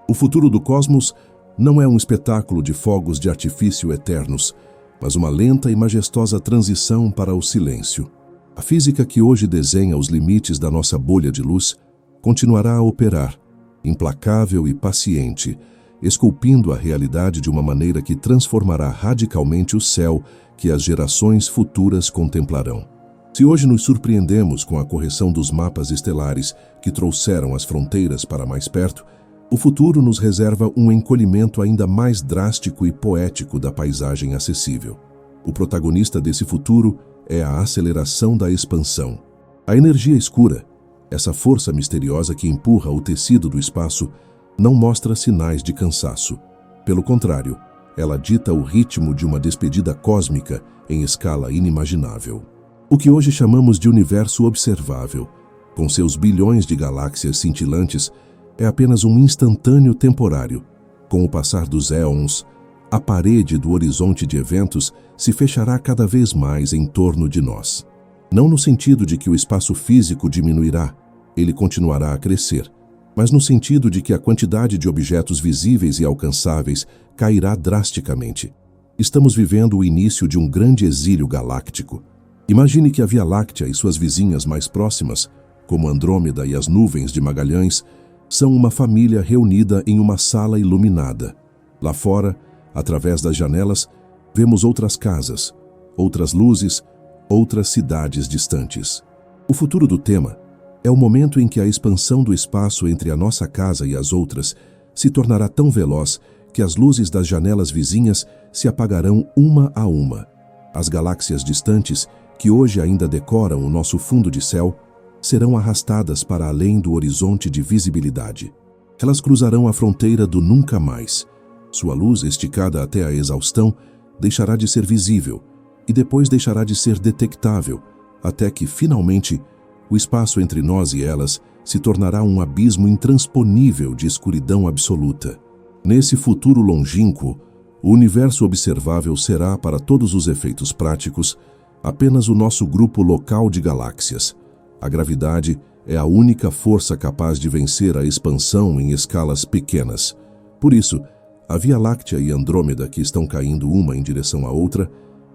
O futuro do cosmos não é um espetáculo de fogos de artifício eternos, mas uma lenta e majestosa transição para o silêncio. A física que hoje desenha os limites da nossa bolha de luz continuará a operar, implacável e paciente, esculpindo a realidade de uma maneira que transformará radicalmente o céu que as gerações futuras contemplarão. Se hoje nos surpreendemos com a correção dos mapas estelares que trouxeram as fronteiras para mais perto, o futuro nos reserva um encolhimento ainda mais drástico e poético da paisagem acessível. O protagonista desse futuro é a aceleração da expansão. A energia escura, essa força misteriosa que empurra o tecido do espaço, não mostra sinais de cansaço. Pelo contrário, ela dita o ritmo de uma despedida cósmica em escala inimaginável. O que hoje chamamos de universo observável, com seus bilhões de galáxias cintilantes, é apenas um instantâneo temporário. Com o passar dos éons, a parede do horizonte de eventos se fechará cada vez mais em torno de nós. Não no sentido de que o espaço físico diminuirá, ele continuará a crescer, mas no sentido de que a quantidade de objetos visíveis e alcançáveis cairá drasticamente. Estamos vivendo o início de um grande exílio galáctico. Imagine que a Via Láctea e suas vizinhas mais próximas, como Andrômeda e as nuvens de Magalhães, são uma família reunida em uma sala iluminada. Lá fora, através das janelas, vemos outras casas, outras luzes, outras cidades distantes. O futuro do tema é o momento em que a expansão do espaço entre a nossa casa e as outras se tornará tão veloz que as luzes das janelas vizinhas se apagarão uma a uma. As galáxias distantes, que hoje ainda decoram o nosso fundo de céu, serão arrastadas para além do horizonte de visibilidade. Elas cruzarão a fronteira do nunca mais. Sua luz, esticada até a exaustão, deixará de ser visível e depois deixará de ser detectável, até que, finalmente, o espaço entre nós e elas se tornará um abismo intransponível de escuridão absoluta. Nesse futuro longínquo, o universo observável será, para todos os efeitos práticos, apenas o nosso grupo local de galáxias. A gravidade é a única força capaz de vencer a expansão em escalas pequenas. Por isso, a Via Láctea e Andrômeda, que estão caindo uma em direção à outra,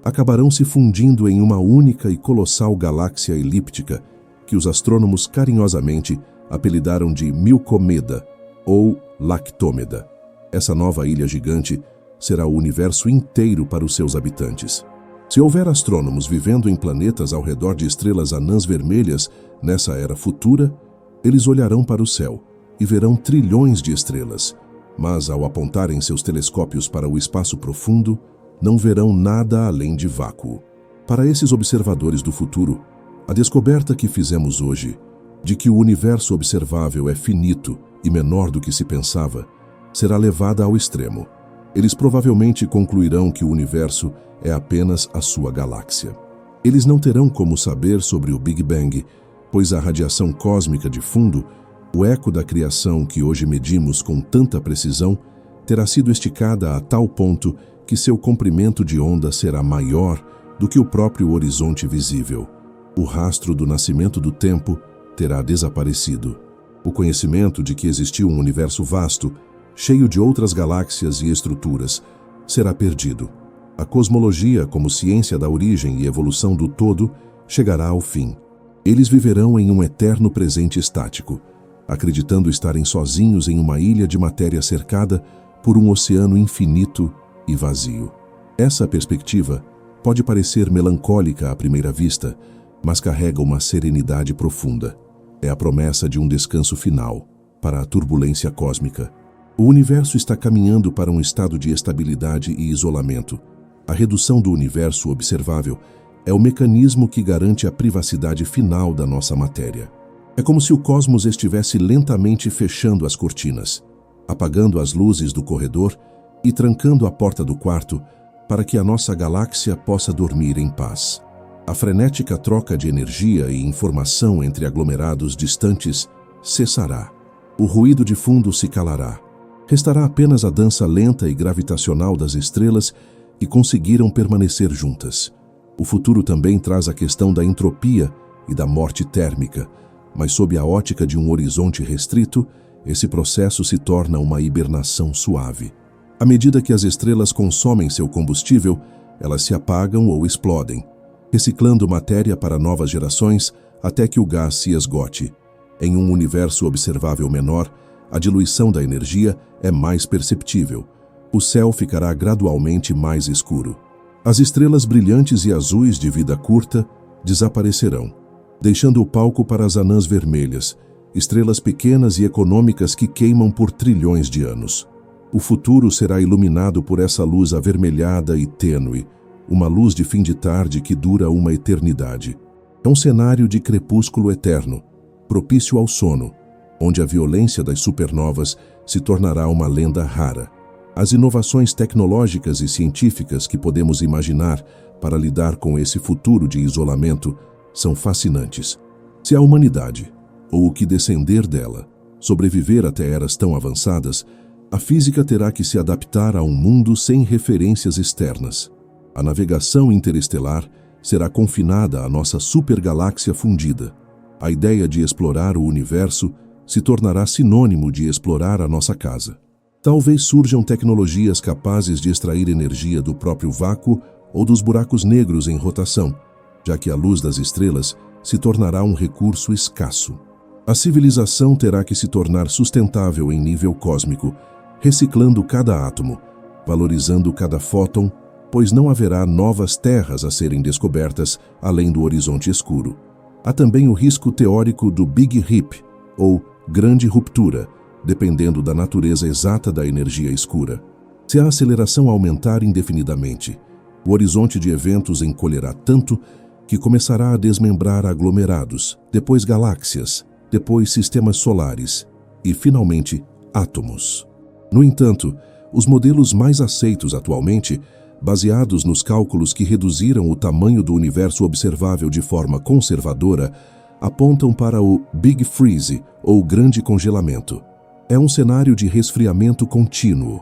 acabarão se fundindo em uma única e colossal galáxia elíptica que os astrônomos carinhosamente apelidaram de Milcomeda ou Lactômeda. Essa nova ilha gigante será o universo inteiro para os seus habitantes. Se houver astrônomos vivendo em planetas ao redor de estrelas anãs vermelhas nessa era futura, eles olharão para o céu e verão trilhões de estrelas, mas ao apontarem seus telescópios para o espaço profundo, não verão nada além de vácuo. Para esses observadores do futuro, a descoberta que fizemos hoje, de que o universo observável é finito e menor do que se pensava, será levada ao extremo. Eles provavelmente concluirão que o universo é apenas a sua galáxia. Eles não terão como saber sobre o Big Bang, pois a radiação cósmica de fundo, o eco da criação que hoje medimos com tanta precisão, terá sido esticada a tal ponto que seu comprimento de onda será maior do que o próprio horizonte visível. O rastro do nascimento do tempo terá desaparecido. O conhecimento de que existiu um universo vasto, cheio de outras galáxias e estruturas, será perdido. A cosmologia, como ciência da origem e evolução do todo, chegará ao fim. Eles viverão em um eterno presente estático, acreditando estarem sozinhos em uma ilha de matéria cercada por um oceano infinito e vazio. Essa perspectiva pode parecer melancólica à primeira vista, mas carrega uma serenidade profunda. É a promessa de um descanso final para a turbulência cósmica. O universo está caminhando para um estado de estabilidade e isolamento. A redução do universo observável é o mecanismo que garante a privacidade final da nossa matéria. É como se o cosmos estivesse lentamente fechando as cortinas, apagando as luzes do corredor e trancando a porta do quarto para que a nossa galáxia possa dormir em paz. A frenética troca de energia e informação entre aglomerados distantes cessará. O ruído de fundo se calará. Restará apenas a dança lenta e gravitacional das estrelas que conseguiram permanecer juntas. O futuro também traz a questão da entropia e da morte térmica, mas sob a ótica de um horizonte restrito, esse processo se torna uma hibernação suave. À medida que as estrelas consomem seu combustível, elas se apagam ou explodem, reciclando matéria para novas gerações até que o gás se esgote. Em um universo observável menor, a diluição da energia é mais perceptível. O céu ficará gradualmente mais escuro. As estrelas brilhantes e azuis de vida curta desaparecerão, deixando o palco para as anãs vermelhas, estrelas pequenas e econômicas que queimam por trilhões de anos. O futuro será iluminado por essa luz avermelhada e tênue, uma luz de fim de tarde que dura uma eternidade. É um cenário de crepúsculo eterno, propício ao sono, onde a violência das supernovas se tornará uma lenda rara. As inovações tecnológicas e científicas que podemos imaginar para lidar com esse futuro de isolamento são fascinantes. Se a humanidade, ou o que descender dela, sobreviver até eras tão avançadas, a física terá que se adaptar a um mundo sem referências externas. A navegação interestelar será confinada à nossa supergaláxia fundida. A ideia de explorar o universo se tornará sinônimo de explorar a nossa casa. Talvez surjam tecnologias capazes de extrair energia do próprio vácuo ou dos buracos negros em rotação, já que a luz das estrelas se tornará um recurso escasso. A civilização terá que se tornar sustentável em nível cósmico, reciclando cada átomo, valorizando cada fóton, pois não haverá novas terras a serem descobertas além do horizonte escuro. Há também o risco teórico do Big Rip, ou grande ruptura, dependendo da natureza exata da energia escura. Se a aceleração aumentar indefinidamente, o horizonte de eventos encolherá tanto que começará a desmembrar aglomerados, depois galáxias, depois sistemas solares e, finalmente, átomos. No entanto, os modelos mais aceitos atualmente, baseados nos cálculos que reduziram o tamanho do universo observável de forma conservadora, apontam para o Big Freeze, ou grande congelamento. É um cenário de resfriamento contínuo.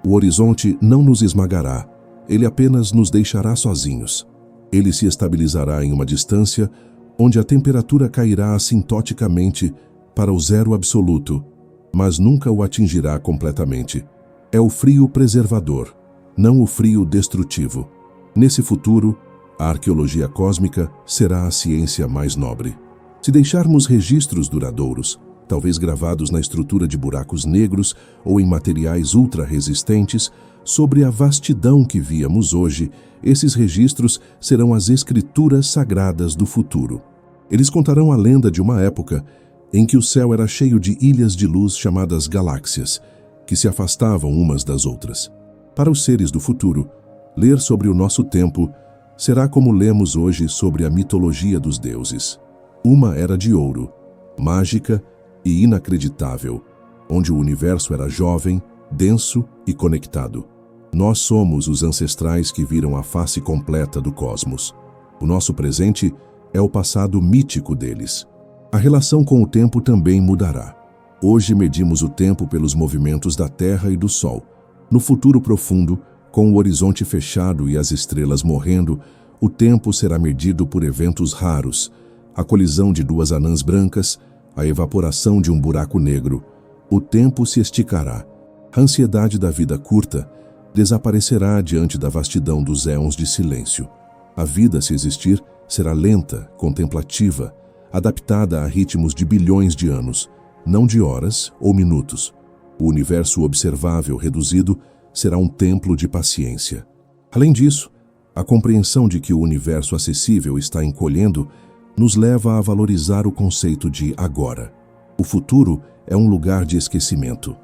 O horizonte não nos esmagará, ele apenas nos deixará sozinhos. Ele se estabilizará em uma distância onde a temperatura cairá assintoticamente para o zero absoluto, mas nunca o atingirá completamente. É o frio preservador, não o frio destrutivo. Nesse futuro, a arqueologia cósmica será a ciência mais nobre. Se deixarmos registros duradouros, talvez gravados na estrutura de buracos negros ou em materiais ultra-resistentes, sobre a vastidão que víamos hoje, esses registros serão as escrituras sagradas do futuro. Eles contarão a lenda de uma época em que o céu era cheio de ilhas de luz chamadas galáxias, que se afastavam umas das outras. Para os seres do futuro, ler sobre o nosso tempo será como lemos hoje sobre a mitologia dos deuses. Uma era de ouro, mágica e inacreditável, onde o universo era jovem, denso e conectado. Nós somos os ancestrais que viram a face completa do cosmos. O nosso presente é o passado mítico deles. A relação com o tempo também mudará. Hoje medimos o tempo pelos movimentos da Terra e do Sol. No futuro profundo, com o horizonte fechado e as estrelas morrendo, o tempo será medido por eventos raros, a colisão de duas anãs brancas, a evaporação de um buraco negro. O tempo se esticará. A ansiedade da vida curta desaparecerá diante da vastidão dos éons de silêncio. A vida, se existir, será lenta, contemplativa, adaptada a ritmos de bilhões de anos, não de horas ou minutos. O universo observável reduzido será um templo de paciência. Além disso, a compreensão de que o universo acessível está encolhendo nos leva a valorizar o conceito de agora. O futuro é um lugar de esquecimento.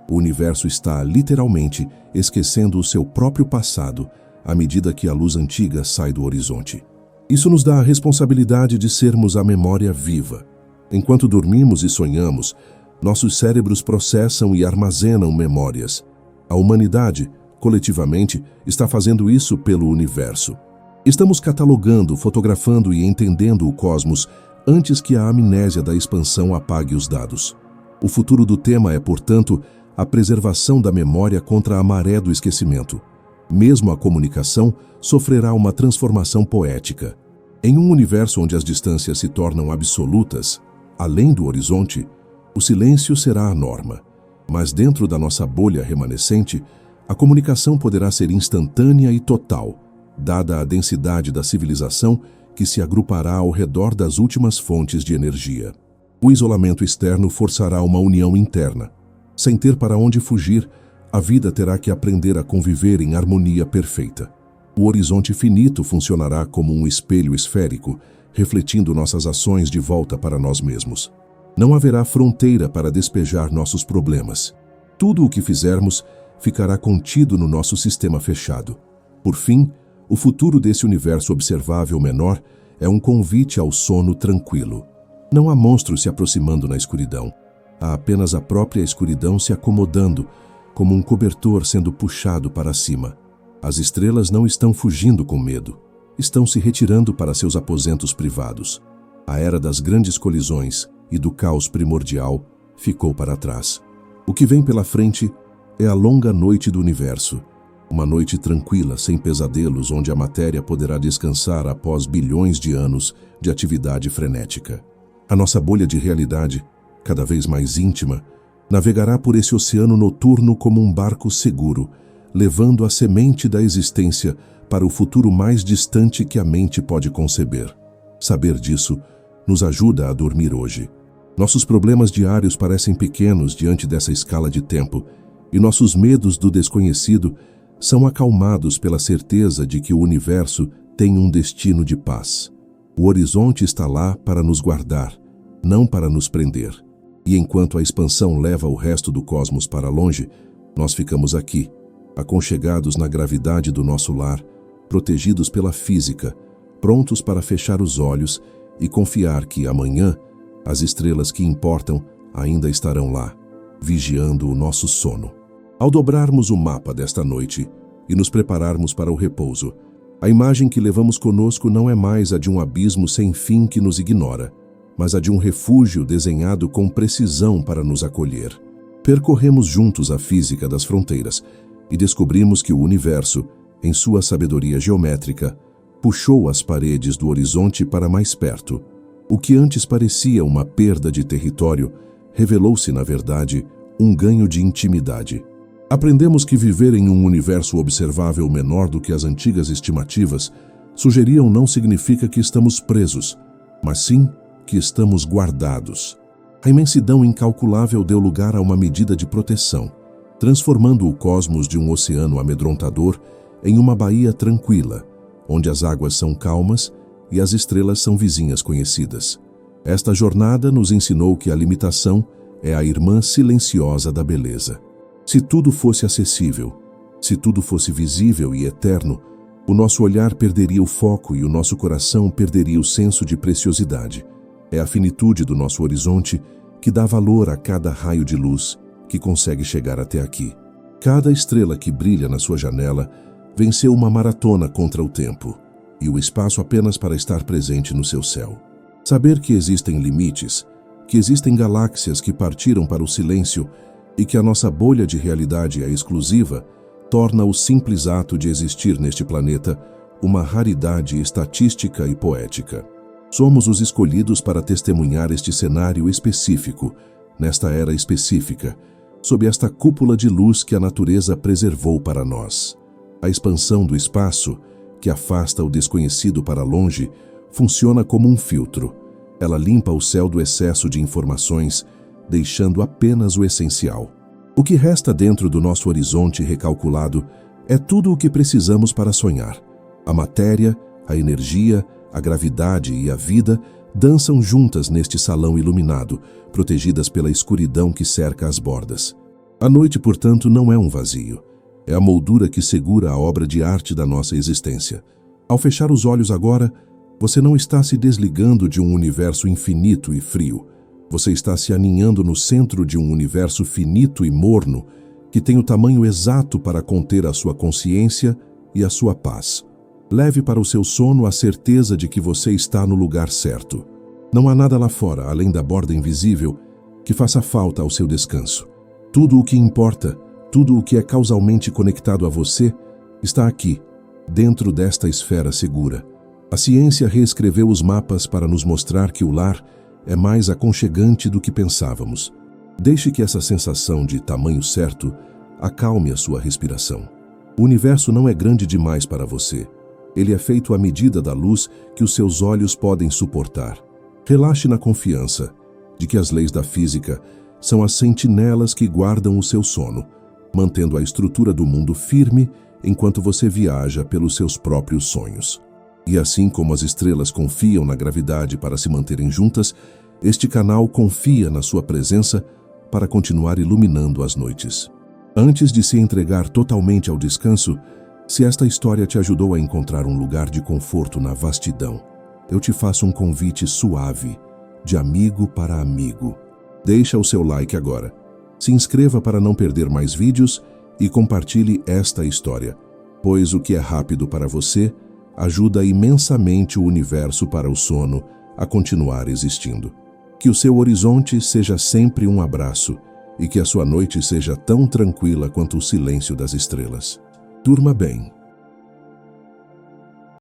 O universo está, literalmente, esquecendo o seu próprio passado à medida que a luz antiga sai do horizonte. Isso nos dá a responsabilidade de sermos a memória viva. Enquanto dormimos e sonhamos, nossos cérebros processam e armazenam memórias. A humanidade, coletivamente, está fazendo isso pelo universo. Estamos catalogando, fotografando e entendendo o cosmos antes que a amnésia da expansão apague os dados. O futuro do tema é, portanto, a preservação da memória contra a maré do esquecimento. Mesmo a comunicação sofrerá uma transformação poética. Em um universo onde as distâncias se tornam absolutas, além do horizonte, o silêncio será a norma. Mas dentro da nossa bolha remanescente, a comunicação poderá ser instantânea e total, dada a densidade da civilização que se agrupará ao redor das últimas fontes de energia. O isolamento externo forçará uma união interna. Sem ter para onde fugir, a vida terá que aprender a conviver em harmonia perfeita. O horizonte finito funcionará como um espelho esférico, refletindo nossas ações de volta para nós mesmos. Não haverá fronteira para despejar nossos problemas. Tudo o que fizermos ficará contido no nosso sistema fechado. Por fim, o futuro desse universo observável menor é um convite ao sono tranquilo. Não há monstros se aproximando na escuridão. Há apenas a própria escuridão se acomodando, como um cobertor sendo puxado para cima. As estrelas não estão fugindo com medo. Estão se retirando para seus aposentos privados. A era das grandes colisões e do caos primordial ficou para trás. O que vem pela frente é a longa noite do universo. Uma noite tranquila, sem pesadelos, onde a matéria poderá descansar após bilhões de anos de atividade frenética. A nossa bolha de realidade, cada vez mais íntima, navegará por esse oceano noturno como um barco seguro, levando a semente da existência para o futuro mais distante que a mente pode conceber. Saber disso nos ajuda a dormir hoje. Nossos problemas diários parecem pequenos diante dessa escala de tempo, e nossos medos do desconhecido são acalmados pela certeza de que o universo tem um destino de paz. O horizonte está lá para nos guardar, não para nos prender. E enquanto a expansão leva o resto do cosmos para longe, nós ficamos aqui, aconchegados na gravidade do nosso lar, protegidos pela física, prontos para fechar os olhos e confiar que amanhã as estrelas que importam ainda estarão lá, vigiando o nosso sono. Ao dobrarmos o mapa desta noite e nos prepararmos para o repouso, a imagem que levamos conosco não é mais a de um abismo sem fim que nos ignora, mas a de um refúgio desenhado com precisão para nos acolher. Percorremos juntos a física das fronteiras e descobrimos que o universo, em sua sabedoria geométrica, puxou as paredes do horizonte para mais perto. O que antes parecia uma perda de território revelou-se, na verdade, um ganho de intimidade. Aprendemos que viver em um universo observável menor do que as antigas estimativas sugeriam não significa que estamos presos, mas sim que estamos guardados. A imensidão incalculável deu lugar a uma medida de proteção, transformando o cosmos de um oceano amedrontador em uma baía tranquila, onde as águas são calmas e as estrelas são vizinhas conhecidas. Esta jornada nos ensinou que a limitação é a irmã silenciosa da beleza. Se tudo fosse acessível, se tudo fosse visível e eterno, o nosso olhar perderia o foco e o nosso coração perderia o senso de preciosidade. É a finitude do nosso horizonte que dá valor a cada raio de luz que consegue chegar até aqui. Cada estrela que brilha na sua janela venceu uma maratona contra o tempo e o espaço apenas para estar presente no seu céu. Saber que existem limites, que existem galáxias que partiram para o silêncio e que a nossa bolha de realidade é exclusiva, torna o simples ato de existir neste planeta uma raridade estatística e poética. Somos os escolhidos para testemunhar este cenário específico, nesta era específica, sob esta cúpula de luz que a natureza preservou para nós. A expansão do espaço, que afasta o desconhecido para longe, funciona como um filtro. Ela limpa o céu do excesso de informações, deixando apenas o essencial. O que resta dentro do nosso horizonte recalculado é tudo o que precisamos para sonhar. A matéria, a energia, a gravidade e a vida dançam juntas neste salão iluminado, protegidas pela escuridão que cerca as bordas. A noite, portanto, não é um vazio. É a moldura que segura a obra de arte da nossa existência. Ao fechar os olhos agora, você não está se desligando de um universo infinito e frio. Você está se aninhando no centro de um universo finito e morno, que tem o tamanho exato para conter a sua consciência e a sua paz. Leve para o seu sono a certeza de que você está no lugar certo. Não há nada lá fora, além da borda invisível, que faça falta ao seu descanso. Tudo o que importa, tudo o que é causalmente conectado a você, está aqui, dentro desta esfera segura. A ciência reescreveu os mapas para nos mostrar que o lar é mais aconchegante do que pensávamos. Deixe que essa sensação de tamanho certo acalme a sua respiração. O universo não é grande demais para você. Ele é feito à medida da luz que os seus olhos podem suportar. Relaxe na confiança de que as leis da física são as sentinelas que guardam o seu sono, mantendo a estrutura do mundo firme enquanto você viaja pelos seus próprios sonhos. E assim como as estrelas confiam na gravidade para se manterem juntas, este canal confia na sua presença para continuar iluminando as noites. Antes de se entregar totalmente ao descanso, se esta história te ajudou a encontrar um lugar de conforto na vastidão, eu te faço um convite suave, de amigo para amigo. Deixa o seu like agora, se inscreva para não perder mais vídeos e compartilhe esta história, pois o que é rápido para você ajuda imensamente o universo para o sono a continuar existindo. Que o seu horizonte seja sempre um abraço e que a sua noite seja tão tranquila quanto o silêncio das estrelas. Durma bem.